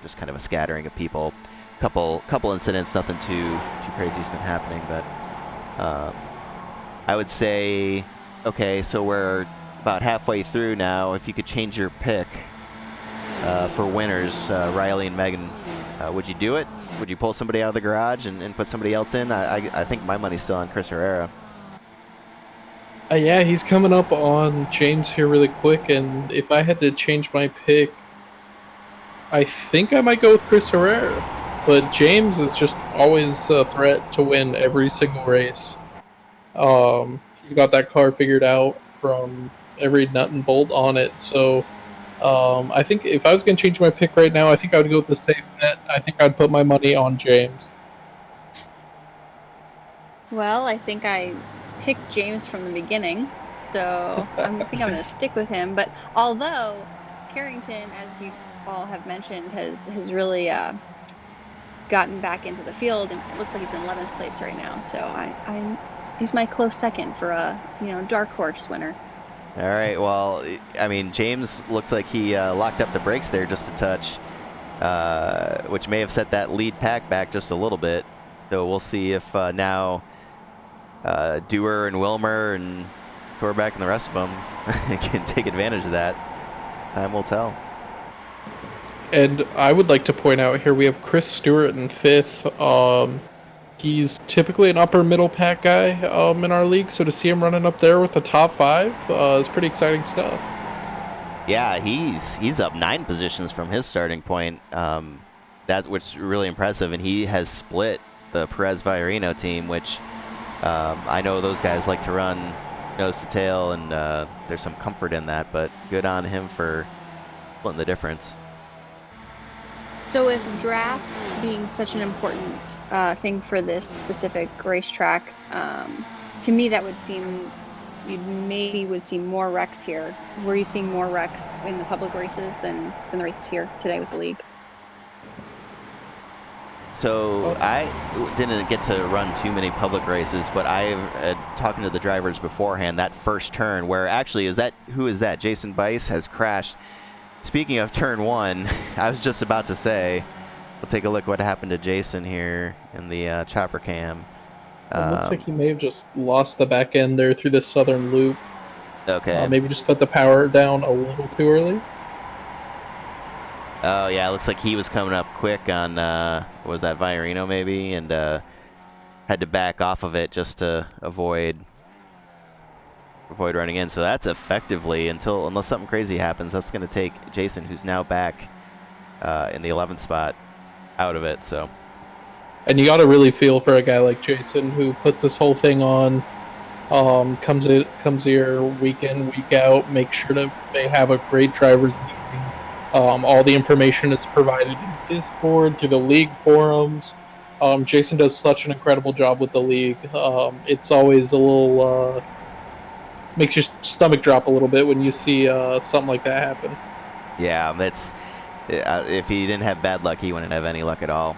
just kind of a scattering of people. Couple incidents, nothing too crazy has been happening, but I would say, okay, so we're about halfway through now. If you could change your pick for winners, Riley and Megan, would you do it? Would you pull somebody out of the garage and put somebody else in? I think my money's still on Chris Herrera. Yeah, he's coming up on James here really quick, and if I had to change my pick, I think I might go with Chris Herrera. But James is just always a threat to win every single race. He's got that car figured out from every nut and bolt on it, so I think if I was going to change my pick right now, I think I would go with the safe bet. I think I'd put my money on James. Well, I think I picked James from the beginning, so I think I'm going to stick with him. But although Carrington, as you all have mentioned, has really gotten back into the field, and it looks like he's in 11th place right now. So he's my close second for a dark horse winner. All right, well, I mean, James looks like he locked up the brakes there just a touch, which may have set that lead pack back just a little bit. So we'll see if now Dewar and Wilmer and Torbeck and the rest of them can take advantage of that. Time will tell. And I would like to point out here we have Chris Stewart in 5th. He's typically an upper middle pack guy in our league, so to see him running up there with the top 5 is pretty exciting stuff. Yeah, he's up 9 positions from his starting point. Which is really impressive, and he has split the Perez Viorino team, which I know those guys like to run nose to tail, and there's some comfort in that. But good on him for splitting the difference. So with draft being such an important thing for this specific racetrack, to me that would seem you maybe would see more wrecks here. Were you seeing more wrecks in the public races than the races here today with the league? So I didn't get to run too many public races, but I talking to the drivers beforehand, that first turn where actually who is that? Jason Bice has crashed. Speaking of turn 1, I was just about to say, we'll take a look what happened to Jason here in the chopper cam. It looks like he may have just lost the back end there through the southern loop. Okay. Maybe just put the power down a little too early. Oh yeah, it looks like he was coming up quick on what was that, Viorino maybe, and had to back off of it just to avoid running in. So that's effectively, unless something crazy happens, that's going to take Jason, who's now back in the 11th spot, out of it. So, and you got to really feel for a guy like Jason who puts this whole thing on, comes here week in, week out, make sure that they have a great driver's meeting. All the information is provided in Discord, through the league forums. Jason does such an incredible job with the league. It's always a little makes your stomach drop a little bit when you see something like that happen. Yeah, that's if he didn't have bad luck, he wouldn't have any luck at all.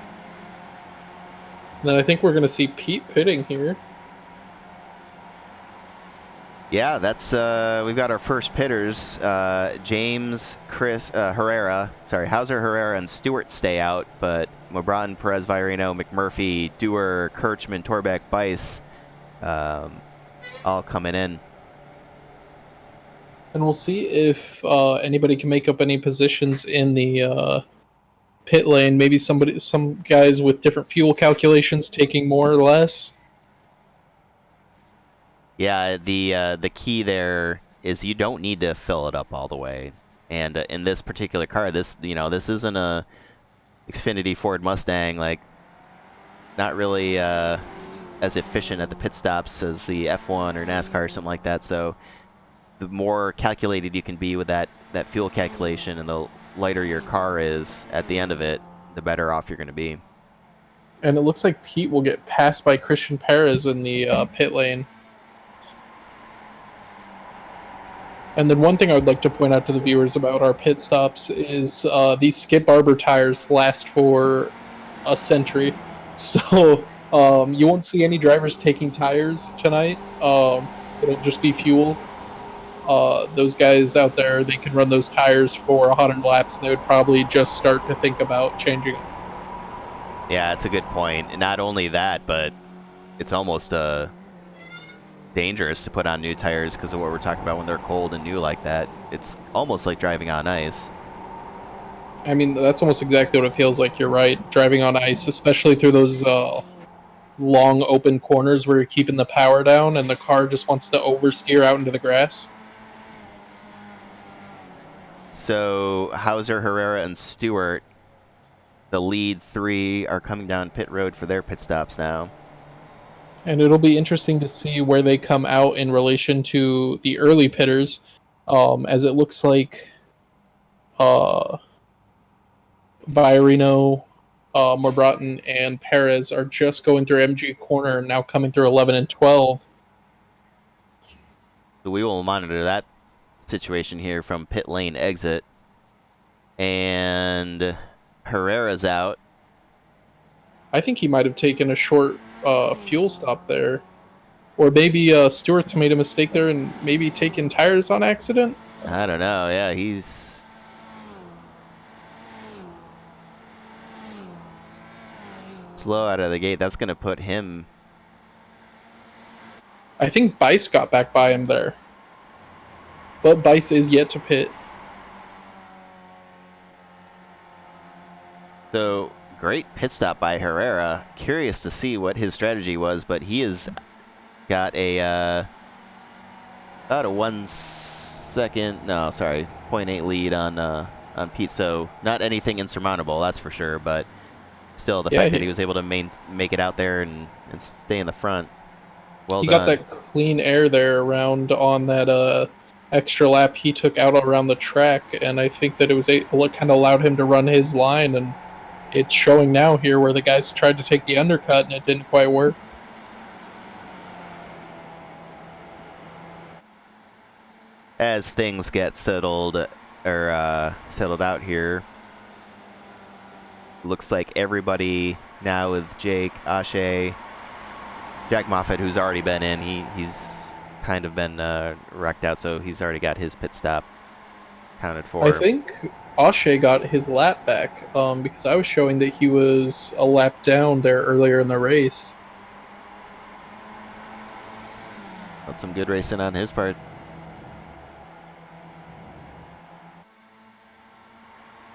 Then I think we're going to see Pete pitting here. Yeah, that's we've got our first pitters. James, Chris, Herrera, Hauser, Herrera, and Stewart stay out, but Mobran, Perez, Viorino, McMurphy, Dewar, Kirchman, Torbeck, Bice, all coming in. And we'll see if anybody can make up any positions in the pit lane. Maybe some guys with different fuel calculations taking more or less. Yeah, the key there is you don't need to fill it up all the way. And in this particular car, this isn't a Xfinity Ford Mustang, like not really as efficient at the pit stops as the F1 or NASCAR or something like that. So the more calculated you can be with that fuel calculation, and the lighter your car is at the end of it, the better off you're going to be. And it looks like Pete will get passed by Christian Perez in the pit lane. And then one thing I would like to point out to the viewers about our pit stops is these Skip Barber tires last for a century. So you won't see any drivers taking tires tonight. It'll just be fuel. Those guys out there, they can run those tires for 100 laps, and they would probably just start to think about changing them. Yeah, that's a good point. And not only that, but it's almost dangerous to put on new tires because of what we're talking about when they're cold and new like that. It's almost like driving on ice. I mean, that's almost exactly what it feels like. You're right. Driving on ice, especially through those long open corners where you're keeping the power down and the car just wants to oversteer out into the grass. So Hauser, Herrera, and Stewart, the lead three, are coming down pit road for their pit stops now. And it'll be interesting to see where they come out in relation to the early pitters, as it looks like Viorino, Morbratton, and Perez are just going through MG corner and now coming through 11 and 12. So we will monitor that situation here from pit lane exit. And Herrera's out. I think he might have taken a short fuel stop there. Or maybe Stewart's made a mistake there and maybe taken tires on accident? I don't know. Yeah, he's... slow out of the gate. That's going to put him... I think Bice got back by him there. But Bice is yet to pit. So, great pit stop by Herrera. Curious to see what his strategy was, but he has got a about a 1 second, no, sorry, 0.8 lead on Pete. So not anything insurmountable, that's for sure. But still, the fact that he was able to make it out there and stay in the front, well done. He got that clean air there around on that extra lap he took out around the track, and I think that it was what kind of allowed him to run his line, and it's showing now here where the guys tried to take the undercut and it didn't quite work. As things get settled out here, looks like everybody now with Jake, Ashe, Jack Moffitt, who's already been in, he's kind of been wrecked out, so he's already got his pit stop counted for. I think Ashe got his lap back because I was showing that he was a lap down there earlier in the race. That's some good racing on his part.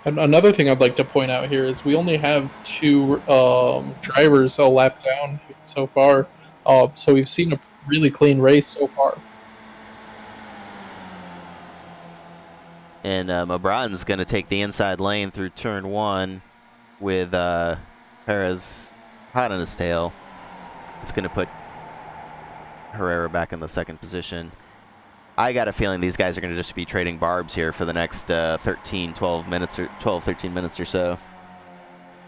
And another thing I'd like to point out here is we only have 2 drivers a lap down so far. So we've seen a really clean race so far. And Mobratton's going to take the inside lane through turn 1 with Perez hot on his tail. It's going to put Herrera back in the second position. I got a feeling these guys are going to just be trading barbs here for the next 12, 13 minutes or so.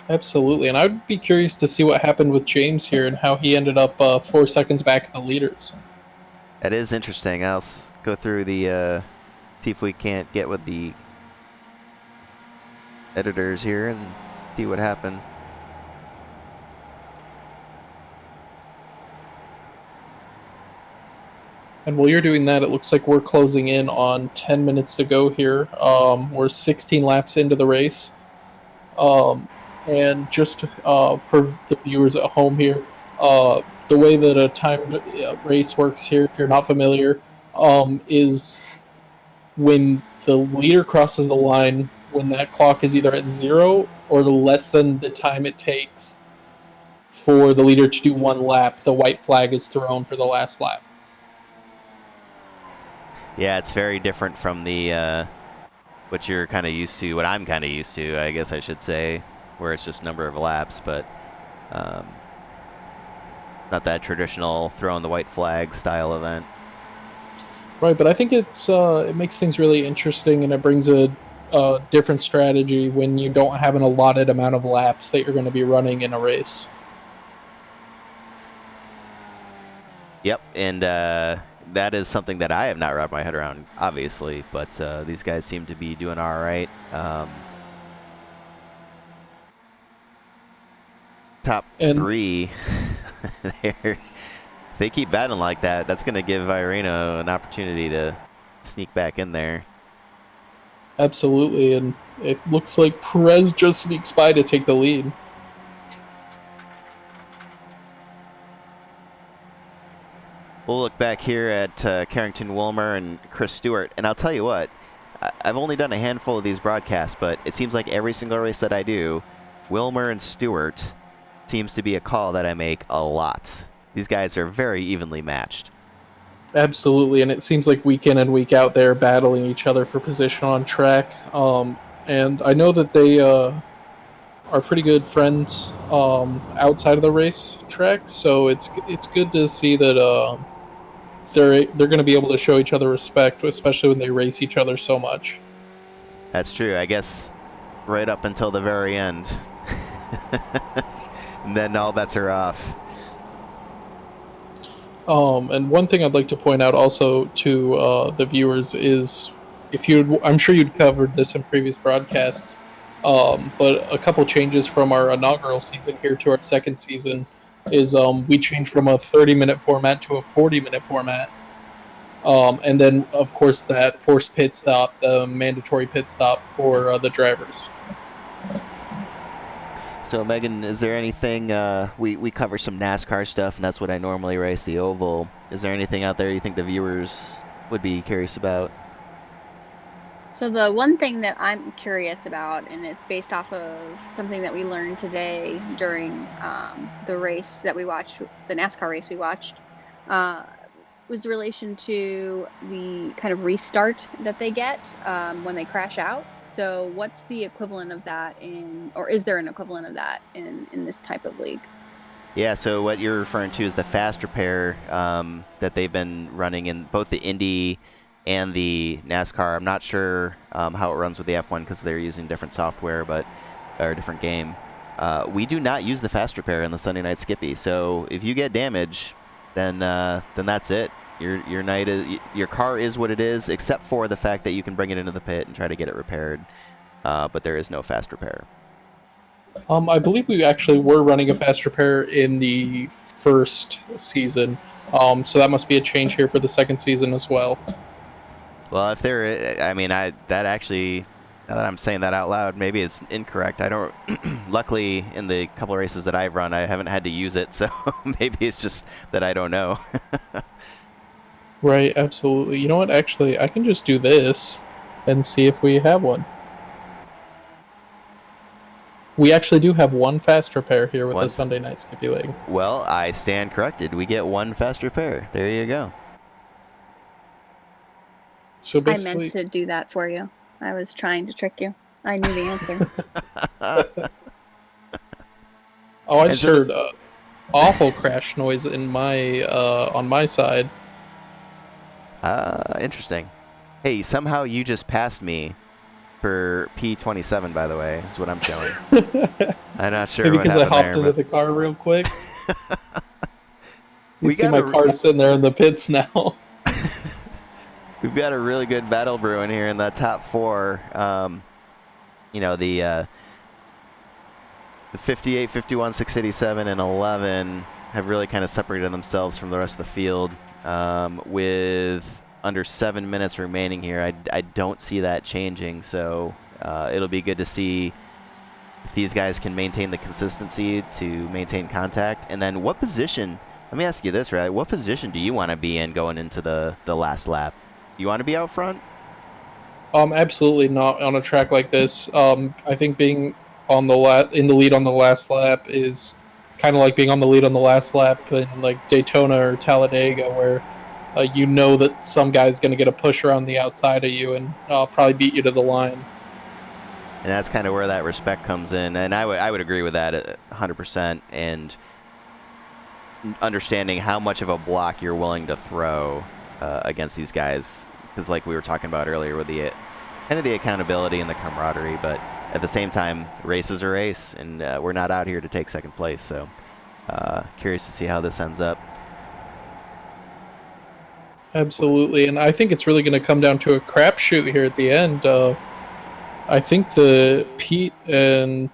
Absolutely, and I'd be curious to see what happened with James here and how he ended up 4 seconds back in the leaders. That is interesting. I'll go through the... see if we can't get with the editors here and see what happened. And while you're doing that, it looks like we're closing in on 10 minutes to go here. We're 16 laps into the race. And just for the viewers at home here, the way that a timed race works here, if you're not familiar, is when the leader crosses the line, when that clock is either at 0 or less than the time it takes for the leader to do 1 lap, the white flag is thrown for the last lap. Yeah, it's very different from the what you're kind of used to, what I'm kind of used to, I guess I should say, where it's just number of laps. But not that traditional throwing the white flag style event. Right, but I think it makes things really interesting, and it brings a different strategy when you don't have an allotted amount of laps that you're going to be running in a race. Yep, and that is something that I have not wrapped my head around, obviously, but these guys seem to be doing all right. Top three, if they keep battling like that, that's going to give Ireno an opportunity to sneak back in there. Absolutely, and it looks like Perez just sneaks by to take the lead. We'll look back here at Carrington Wilmer and Chris Stewart, and I'll tell you what, I've only done a handful of these broadcasts, but it seems like every single race that I do, Wilmer and Stewart seems to be a call that I make a lot. These guys are very evenly matched. Absolutely, and it seems like week in and week out they're battling each other for position on track. And I know that they are pretty good friends outside of the race track, so it's good to see that they're going to be able to show each other respect, especially when they race each other so much. That's true. I guess right up until the very end. And then all bets are off. And one thing I'd like to point out also to the viewers is, I'm sure you'd covered this in previous broadcasts, but a couple changes from our inaugural season here to our second season is we changed from a 30-minute format to a 40-minute format. And then, of course, that forced pit stop, the mandatory pit stop for the drivers. So, Megan, is there anything, we cover some NASCAR stuff, and that's what I normally race, the oval. Is there anything out there you think the viewers would be curious about? So the one thing that I'm curious about, and it's based off of something that we learned today during the race that we watched, the NASCAR race we watched, was relation to the kind of restart that they get when they crash out. So what's the equivalent of that or is there an equivalent of that in this type of league? Yeah, so what you're referring to is the fast repair that they've been running in both the Indy and the NASCAR. I'm not sure how it runs with the F1 because they're using different software, or a different game. We do not use the fast repair in the Sunday Night Skippy. So if you get damage, then that's it. Your car is what it is, except for the fact that you can bring it into the pit and try to get it repaired. But there is no fast repair. I believe we actually were running a fast repair in the first season. So that must be a change here for the second season as well. Well, if there, I mean, that actually, now that I'm saying that out loud, maybe it's incorrect. I don't, luckily in the couple of races that I've run, I haven't had to use it. So maybe it's just that I don't know. Right, absolutely. You know what? Actually, I can just do this and see if we have one. We actually do have one fast repair here with the Sunday Night Skippy League. Well, I stand corrected. We get one fast repair. There you go. So basically, I meant to do that for you. I was trying to trick you. I knew the answer. Oh, I just heard awful crash noise in my on my side. Interesting. Hey, somehow you just passed me for P27, by the way, is what I'm showing. I'm not sure Maybe what because I happened hopped into the car real quick. You We see my car sitting there in the pits now. We've got a really good battle brewing here in the top four. You know, the 58, 51, 687, and 11 have really kind of separated themselves from the rest of the field. With under 7 minutes remaining here, I don't see that changing. So it'll be good to see if these guys can maintain the consistency to maintain contact. And then what position, let me ask you this, right? What position do you want to be in going into the last lap? You want to be out front? Absolutely not on a track like this. I think being on the in the lead on the last lap is kind of like being on the lead on the last lap in like Daytona or Talladega, where you know that some guy's going to get a push around the outside of you and probably beat you to the line. And that's kind of where that respect comes in, and I would agree with that 100%. And understanding how much of a block you're willing to throw against these guys, because like we were talking about earlier with the kind of the accountability and the camaraderie, but at the same time, race is a race, and we're not out here to take second place. So curious to see how this ends up. Absolutely, and I think it's really going to come down to a crapshoot here at the end. I think the Pete and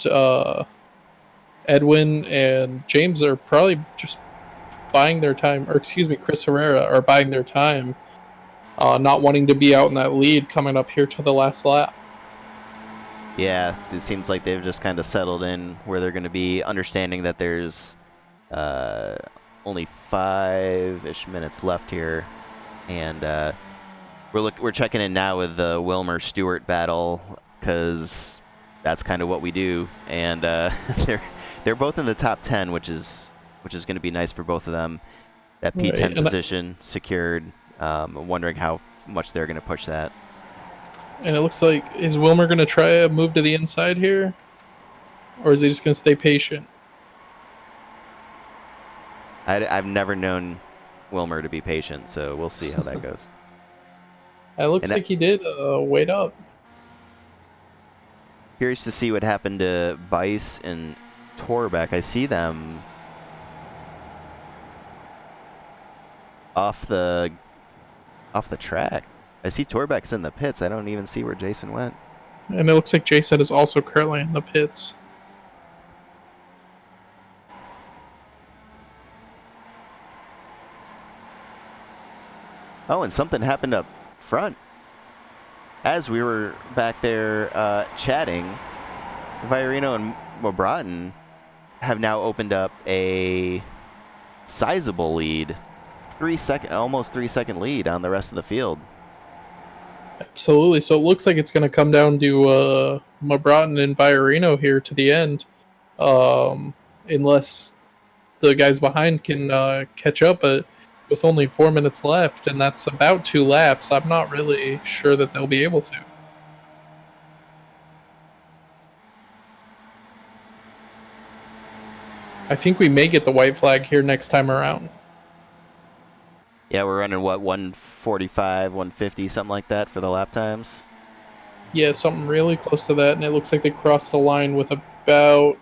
Edwin and James are probably just buying their time, or excuse me, Chris Herrera are buying their time, not wanting to be out in that lead coming up here to the last lap. Yeah, it seems like they've just kind of settled in where they're going to be, understanding that there's only 5-ish minutes left here. And we're checking in now with the Wilmer Stewart battle, because that's kind of what we do. And they're both in the top 10, which is going to be nice for both of them. That P10 position secured. I'm wondering how much they're going to push that. And it looks like, is Wilmer going to try a move to the inside here, or is he just going to stay patient? I've never known Wilmer to be patient, so we'll see how that goes. It looks like he did wait up. Curious to see what happened to Bice and Torbeck. I see them off the track. I see Torbeck's in the pits. I don't even see where Jason went. And it looks like Jason is also currently in the pits. Oh, and something happened up front. As we were back there chatting, Viorino and Mobrotin have now opened up a sizable lead. Almost 3 second lead on the rest of the field. Absolutely. So it looks like it's going to come down to Mobrotin and Viorino here to the end. Unless the guys behind can catch up, but with only 4 minutes left, and that's about 2 laps, I'm not really sure that they'll be able to. I think we may get the white flag here next time around. Yeah, we're running, what, 145, 150, something like that for the lap times? Yeah, something really close to that, and it looks like they crossed the line with about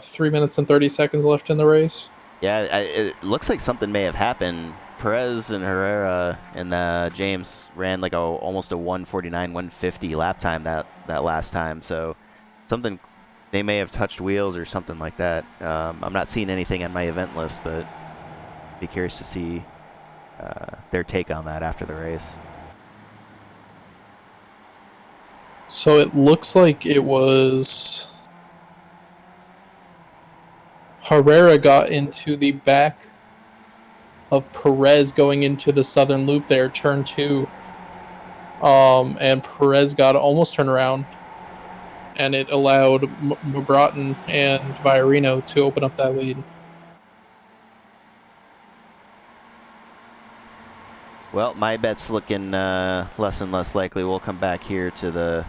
3 minutes and 30 seconds left in the race. Yeah, it looks like something may have happened. Perez and Herrera and James ran like almost a 149, 150 lap time that last time. So something, they may have touched wheels or something like that. I'm not seeing anything on my event list, but be curious to see their take on that after the race. So it looks like it was Herrera got into the back of Perez going into the southern loop there, turn 2. And Perez got almost turned around, and it allowed Mobrotin and Viorino to open up that lead. Well, my bet's looking less and less likely. We'll come back here to the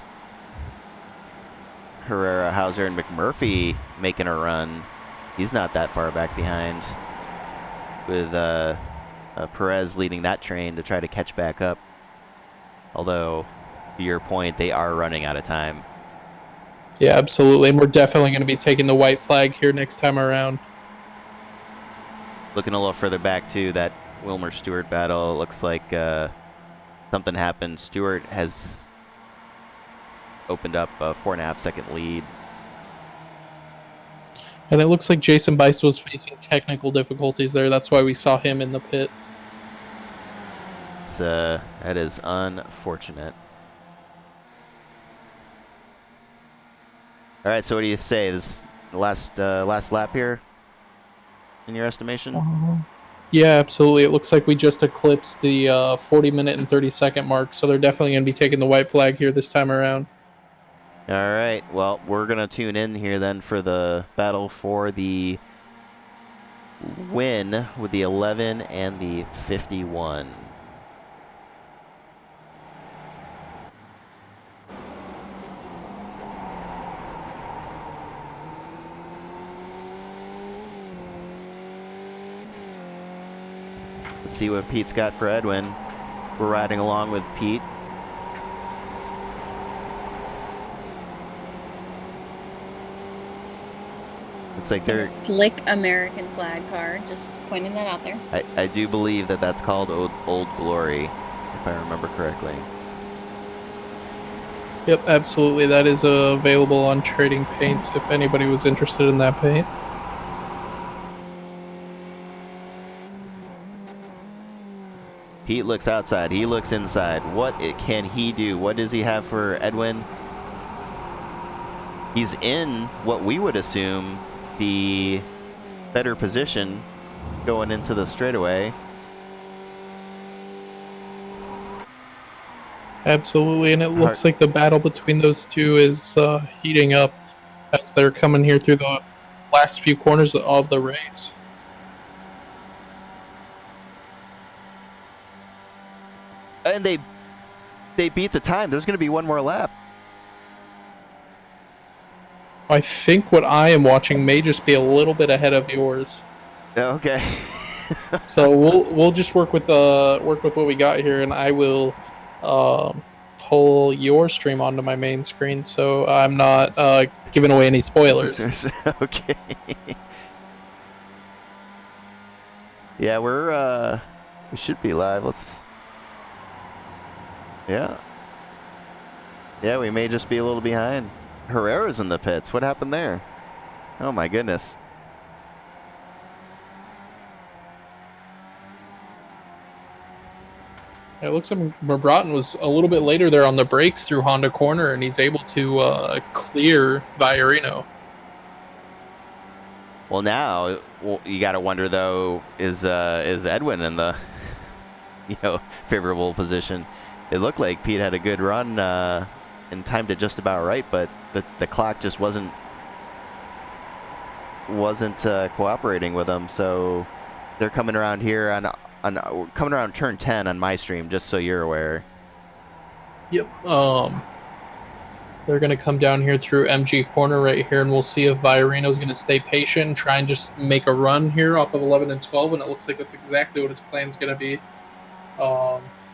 Herrera, Hauser, and McMurphy making a run. He's not that far back behind, with Perez leading that train to try to catch back up. Although, to your point, they are running out of time. Yeah, absolutely. And we're definitely going to be taking the white flag here next time around. Looking a little further back, too, that Wilmer-Stewart battle, looks like something happened. Stewart has opened up a 4.5 second lead. And it looks like Jason Bice was facing technical difficulties there. That's why we saw him in the pit. That is unfortunate. All right, so what do you say? This is the last lap here, in your estimation? Yeah, absolutely. It looks like we just eclipsed the 40-minute and 30-second mark, so they're definitely going to be taking the white flag here this time around. All right, well, we're going to tune in here then for the battle for the win with the 11 and the 51. Let's see what Pete's got for Edwin. We're riding along with Pete. Looks like they're a slick American flag car. Just pointing that out there. I do believe that that's called Old Glory, if I remember correctly. Yep, absolutely. That is available on Trading Paints if anybody was interested in that paint. Pete looks outside. He looks inside. What can he do? What does he have for Edwin? He's in what we would assume the better position going into the straightaway. Absolutely, and it looks like the battle between those two is heating up as they're coming here through the last few corners of the race. And they beat the time. There's going to be one more lap. I think what I am watching may just be a little bit ahead of yours. Okay. So we'll just work with what we got here, and I will pull your stream onto my main screen, so I'm not giving away any spoilers. Okay. Yeah, we should be live. Yeah, we may just be a little behind. Herrera's in the pits. What happened there? Oh my goodness. It looks like Broughton was a little bit later there on the brakes through Honda Corner, and he's able to clear Viorino. Well, now you got to wonder though: is Edwin in the favorable position? It looked like Pete had a good run and timed it just about right, but the clock just wasn't cooperating with him. So they're coming around here coming around turn 10 on my stream, just so you're aware. Yep. They're going to come down here through MG Corner right here, and we'll see if Viorino's going to stay patient and try and just make a run here off of 11 and 12, and it looks like that's exactly what his plan's going to be.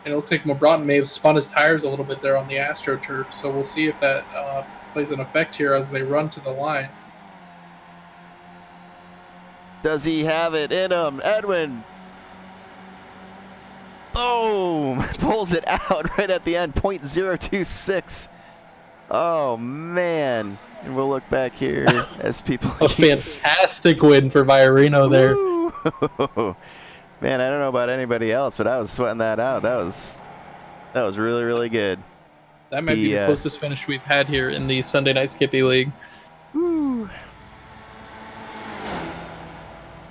And it looks like Broughton may have spun his tires a little bit there on the AstroTurf, so we'll see if that plays an effect here as they run to the line. Does he have it in him? Edwin! Boom! Pulls it out right at the end, 0.026. Oh, man. And we'll look back here as people... A fantastic win for Viorino there. Woo! Man, I don't know about anybody else, but I was sweating that out. That was really, really good. That might be the closest finish we've had here in the Sunday Night Skippy League. Woo.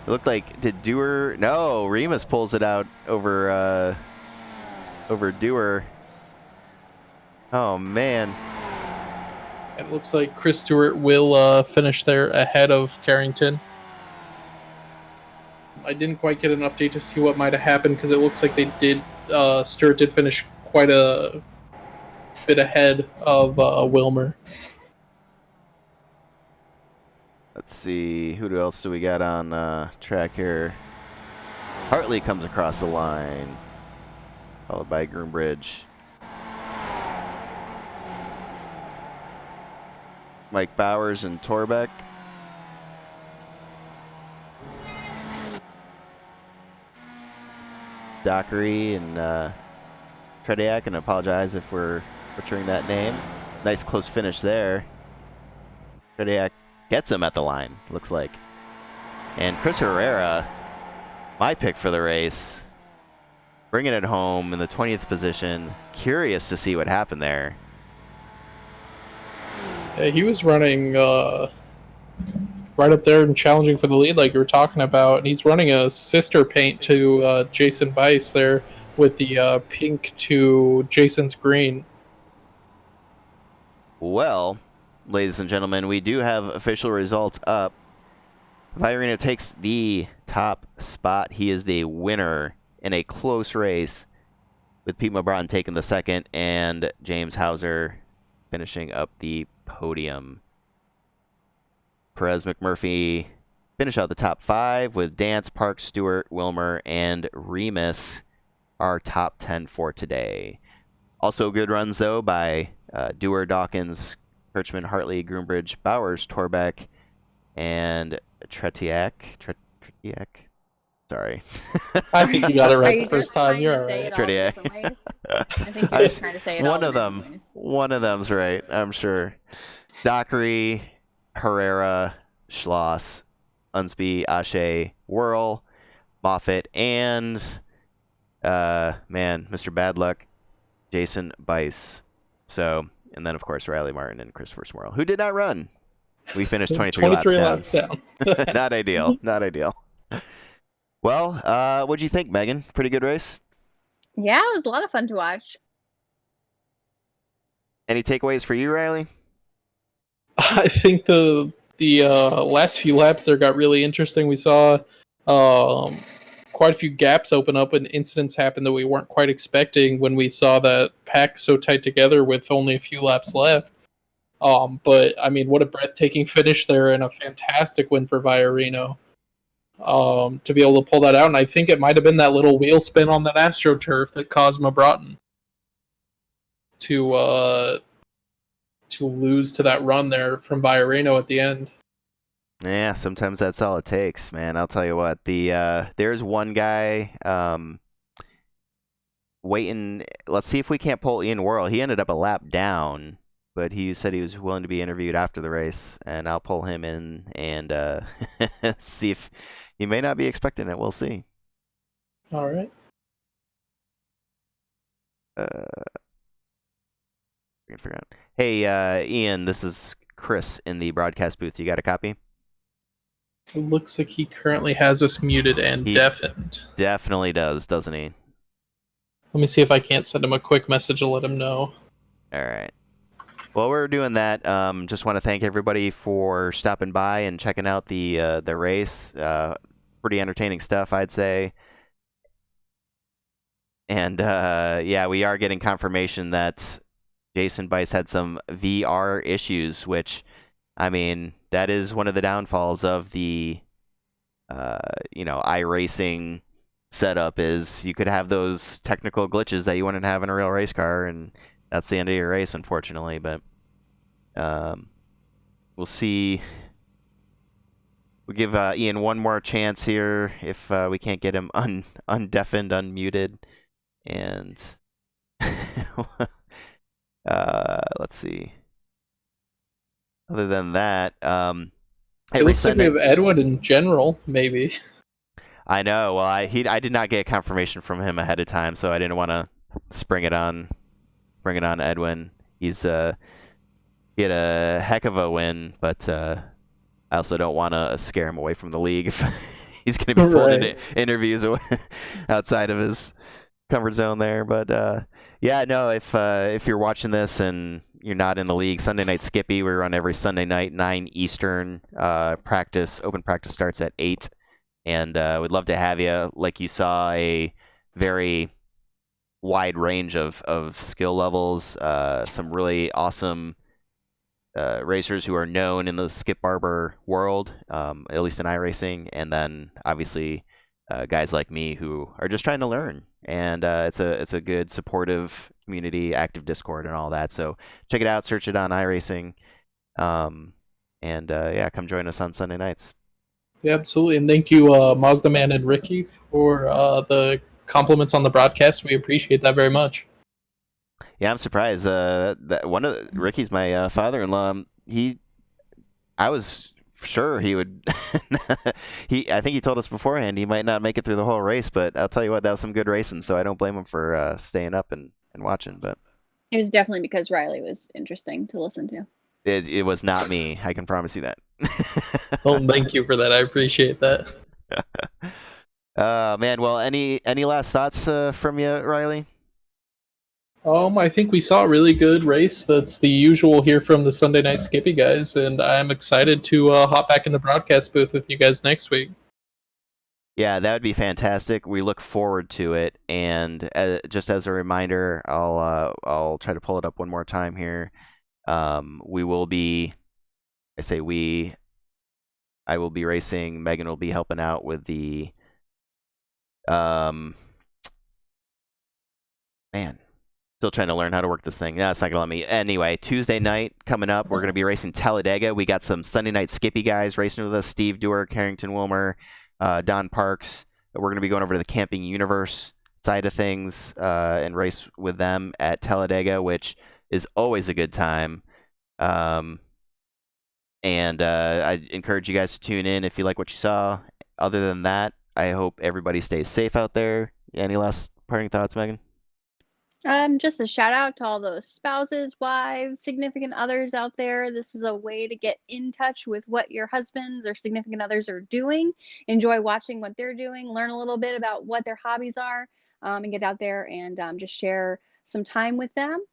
It looked like, did Dewar? No, Remus pulls it out over Dewar. Oh, man. It looks like Chris Stewart will finish there ahead of Carrington. I didn't quite get an update to see what might have happened because it looks like Stewart did finish quite a bit ahead of Wilmer. Let's see, who else do we got on track here? Hartley comes across the line, followed by Groombridge. Mike Bowers and Torbeck. Dockery and Trediak, and I apologize if we're butchering that name. Nice close finish there. Trediak gets him at the line, looks like. And Chris Herrera, my pick for the race, bringing it home in the 20th position. Curious to see what happened there. Yeah, he was running right up there and challenging for the lead like you were talking about. And he's running a sister paint to Jason Bice there with the pink to Jason's green. Well, ladies and gentlemen, we do have official results up. Viorino takes the top spot. He is the winner in a close race, with Pete Mabron taking the second and James Hauser finishing up the podium. Perez McMurphy finish out the top 5 with Dance, Park, Stewart, Wilmer, and Remus, our top 10 for today. Also good runs, though, by Dewar, Dawkins, Kirchman, Hartley, Groombridge, Bowers, Torbeck, and Tretiak. Sorry. I think you got it right the first time. You're all right. Tretiak. I think you're just trying to say it all one of them. ways. One of them's right, I'm sure. Dockery, Herrera, Schloss, Unsby, Ashe, Whirl, Moffitt, and Mr. Bad Luck, Jason Bice. So, and then of course Riley Martin and Christopher Smorrell, who did not run. We finished 23 laps down. Not ideal. Not ideal. Well, what'd you think, Megan? Pretty good race? Yeah, it was a lot of fun to watch. Any takeaways for you, Riley? I think the last few laps there got really interesting. We saw quite a few gaps open up and incidents happen that we weren't quite expecting when we saw that pack so tight together with only a few laps left. But I mean, what a breathtaking finish there and a fantastic win for Viorino. To be able to pull that out, and I think it might have been that little wheel spin on that AstroTurf that Cosmo Broughton to lose to that run there from Viorino at the end. Yeah, sometimes that's all it takes, man. I'll tell you what. There's one guy waiting. Let's see if we can't pull Ian Worrell. He ended up a lap down, but he said he was willing to be interviewed after the race, and I'll pull him in and see if he may not be expecting it. We'll see. All right. Hey, Ian, this is Chris in the broadcast booth. You got a copy? It looks like he currently has us muted and deafened. Definitely does, doesn't he? Let me see if I can't send him a quick message to let him know. All right. Well, we're doing that. Just want to thank everybody for stopping by and checking out the race. Pretty entertaining stuff, I'd say. And yeah, we are getting confirmation that Jason Bice had some VR issues, which, I mean, that is one of the downfalls of the iRacing setup. Is you could have those technical glitches that you wouldn't have in a real race car, and that's the end of your race, unfortunately. But we'll see. We'll give Ian one more chance here if we can't get him undeafened, unmuted, and let's see. Other than that, it looks like we have Edwin in general, maybe. I know. Well, I did not get confirmation from him ahead of time, so I didn't want to bring it on Edwin. He had a heck of a win, but I also don't want to scare him away from the league if he's going to be pulled into interviews outside of his comfort zone there. But yeah, no, if you're watching this and you're not in the league, Sunday Night Skippy, we run every Sunday night, 9 Eastern. Open practice starts at 8, and we'd love to have you. Like, you saw a very wide range of skill levels, some really awesome racers who are known in the Skip Barber world, at least in iRacing, and then obviously guys like me who are just trying to learn. And it's a good supportive community, active Discord and all that. So check it out, search it on iRacing, and yeah, come join us on Sunday nights. Yeah, absolutely. And thank you, Mazda Man and Ricky, for the compliments on the broadcast. We appreciate that very much. Yeah, I'm surprised. That Ricky's my father-in-law. I was sure he would. I think he told us beforehand he might not make it through the whole race, but I'll tell you what, that was some good racing. So I don't blame him for staying up and watching. But it was definitely because Riley was interesting to listen to. It was not me. I can promise you that. Well, thank you for that. I appreciate that. Man. Well, any last thoughts from you, Riley? I think we saw a really good race. That's the usual here from the Sunday Night Skippy guys, and I'm excited to hop back in the broadcast booth with you guys next week. Yeah, that would be fantastic. We look forward to it. And just as a reminder, I'll try to pull it up one more time here. We will be, I say we, I will be racing. Megan will be helping out with the man. Still trying to learn how to work this thing. No, it's not gonna let me. Anyway, Tuesday night coming up, we're gonna be racing Talladega. We got some Sunday night Skippy guys racing with us: Steve Dewar, Carrington Wilmer, Don Parks. We're gonna be going over to the Camping Universe side of things and race with them at Talladega, which is always a good time. And I encourage you guys to tune in if you like what you saw. Other than that, I hope everybody stays safe out there. Any last parting thoughts, Megan? Just a shout out to all those spouses, wives, significant others out there. This is a way to get in touch with what your husbands or significant others are doing. Enjoy watching what they're doing, learn a little bit about what their hobbies are, and get out there and just share some time with them.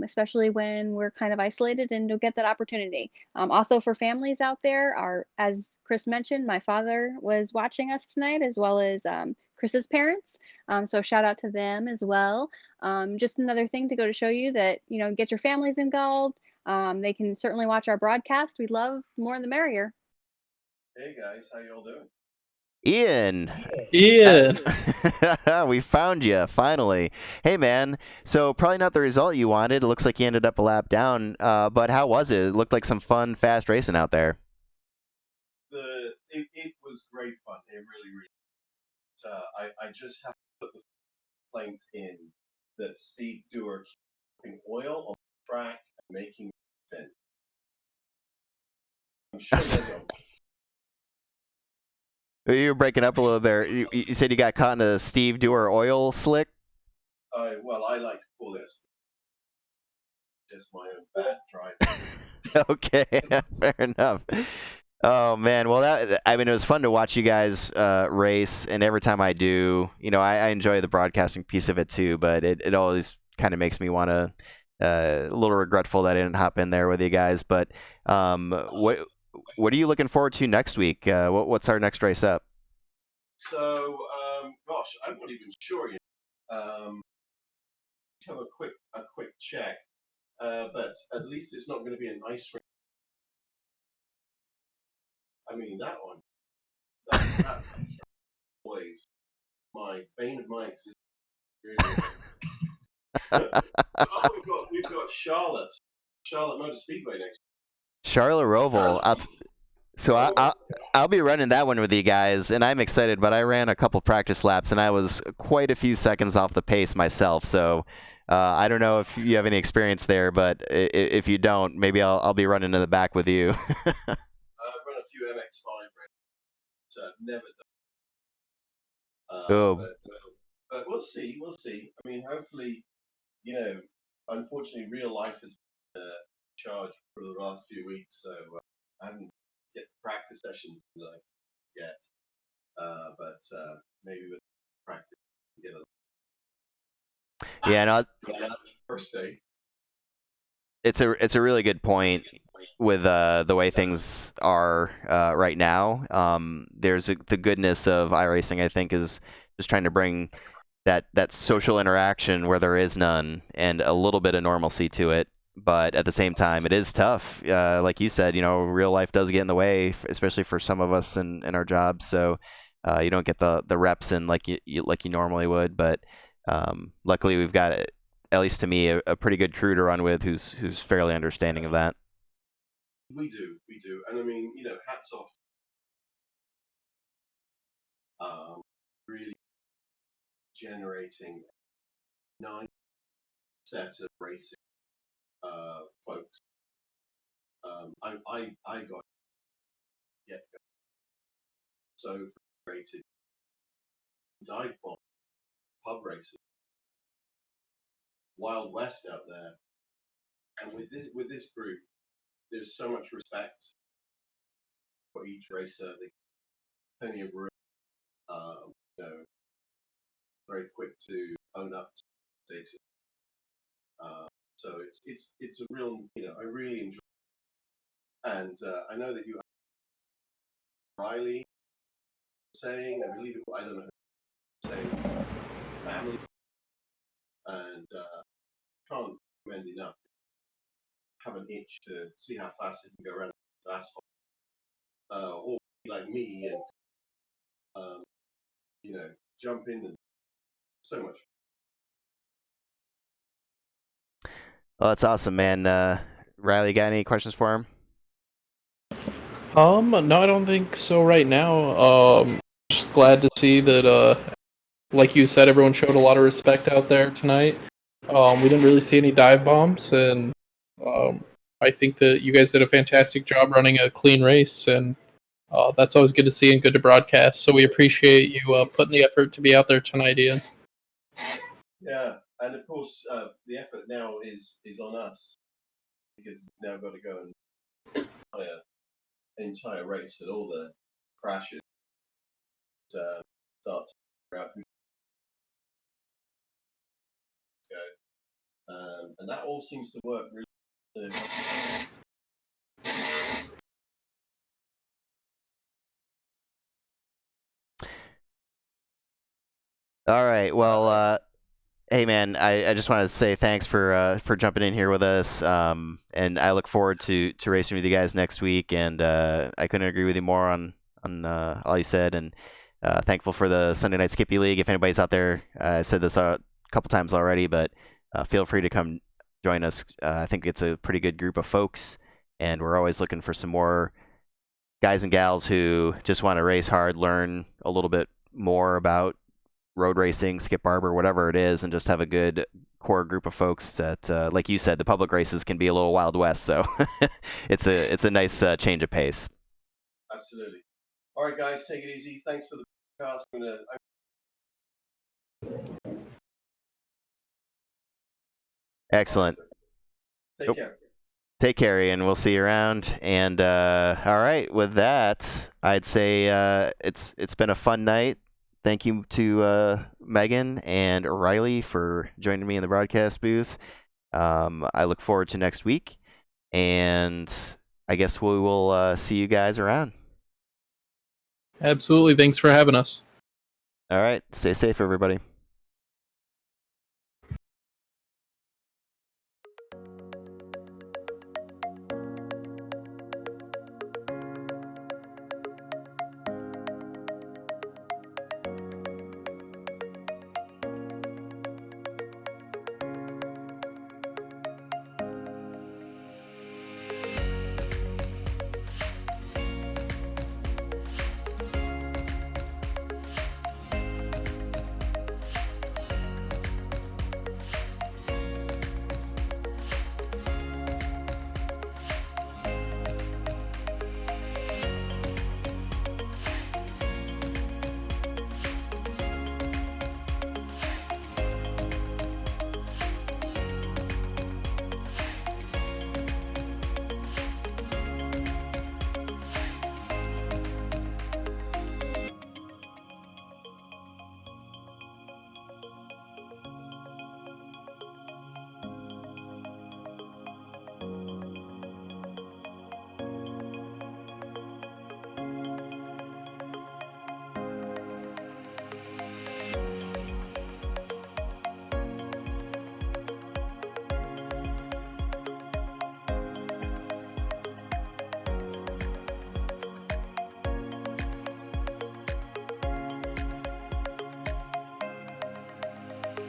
Especially when we're kind of isolated, and you'll get that opportunity. Also for families out there, as Chris mentioned, my father was watching us tonight, as well as Chris's parents. So shout out to them as well. Just another thing to go to show you that, get your families involved. They can certainly watch our broadcast. We'd love more the merrier. Hey guys, how y'all doing? Ian. Ian. We found you finally. Hey man, so probably not the result you wanted. It looks like you ended up a lap down. But how was it? It looked like some fun, fast racing out there. It was great fun. It really. I just have to put the complaint in that Steve Dewar keeping oil on the track and making fin. I'm sure You were breaking up a little there. You said you got caught in a Steve Dewar oil slick? Well, I like to call this just my own bad driving. Okay, fair enough. Oh man, well it was fun to watch you guys race, and every time I do, I enjoy the broadcasting piece of it too. But it always kind of makes me want to a little regretful that I didn't hop in there with you guys. But what are you looking forward to next week? What's our next race up? So, gosh, I'm not even sure yet. Have a quick check, but at least it's not going to be an ice rink. I mean that one. That always my bane of my existence. Really. we've got Charlotte Motor Speedway next. Charlotte Roval. I'll be running that one with you guys, and I'm excited. But I ran a couple practice laps, and I was quite a few seconds off the pace myself. So I don't know if you have any experience there, but if you don't, maybe I'll be running in the back with you. I've run a few MX5 races, never done. But we'll see. I mean, hopefully, unfortunately, real life has been charged for the last few weeks, so I haven't get practice sessions yet. But maybe with practice, get a yeah, no, first day. It's a really good point with the way things are right now. There's the goodness of iRacing, I think, is just trying to bring that social interaction where there is none and a little bit of normalcy to it. But at the same time, it is tough. Like you said, real life does get in the way, especially for some of us in our jobs. So you don't get the reps in like you normally would. But luckily, we've got, at least to me, a pretty good crew to run with who's fairly understanding of that. We do, and I mean, hats off. Really generating 9 sets of racing folks. I got so frustrated. Dive bomb pub racing, Wild West out there, and with this group, there's so much respect for each racer. They plenty of room. Very quick to own up to mistakes. So it's a real, I really enjoy it. And I know that you Riley saying, I believe I don't know, saying family, and can't recommend enough. Have an itch to see how fast it can go around the asphalt. or like me and jump in and so much. Well, that's awesome, man. Riley, got any questions for him? No, I don't think so right now. Just glad to see that, like you said, everyone showed a lot of respect out there tonight. We didn't really see any dive bombs, and I think that you guys did a fantastic job running a clean race, and that's always good to see and good to broadcast. So we appreciate you putting the effort to be out there tonight, Ian. Yeah, and of course, the effort now is on us, because we've now got to go and entire race and all the crashes start to figure out who to go, and that all seems to work really. All right. Well, hey man, I just wanted to say thanks for jumping in here with us. And I look forward to racing with you guys next week. And I couldn't agree with you more on all you said. And thankful for the Sunday Night Skippy League. If anybody's out there, I said this a couple times already, but feel free to come join us. I think it's a pretty good group of folks, and we're always looking for some more guys and gals who just want to race hard, learn a little bit more about road racing, skip arbor, whatever it is, and just have a good core group of folks that, like you said, the public races can be a little Wild West, so it's a nice change of pace. Absolutely. All right, guys, take it easy. Thanks for the podcast. Excellent. Take care. Take care, Ian. We'll see you around. And all right, with that, I'd say it's been a fun night. Thank you to Megan and Riley for joining me in the broadcast booth. I look forward to next week, and I guess we will see you guys around. Absolutely. Thanks for having us. All right. Stay safe, everybody.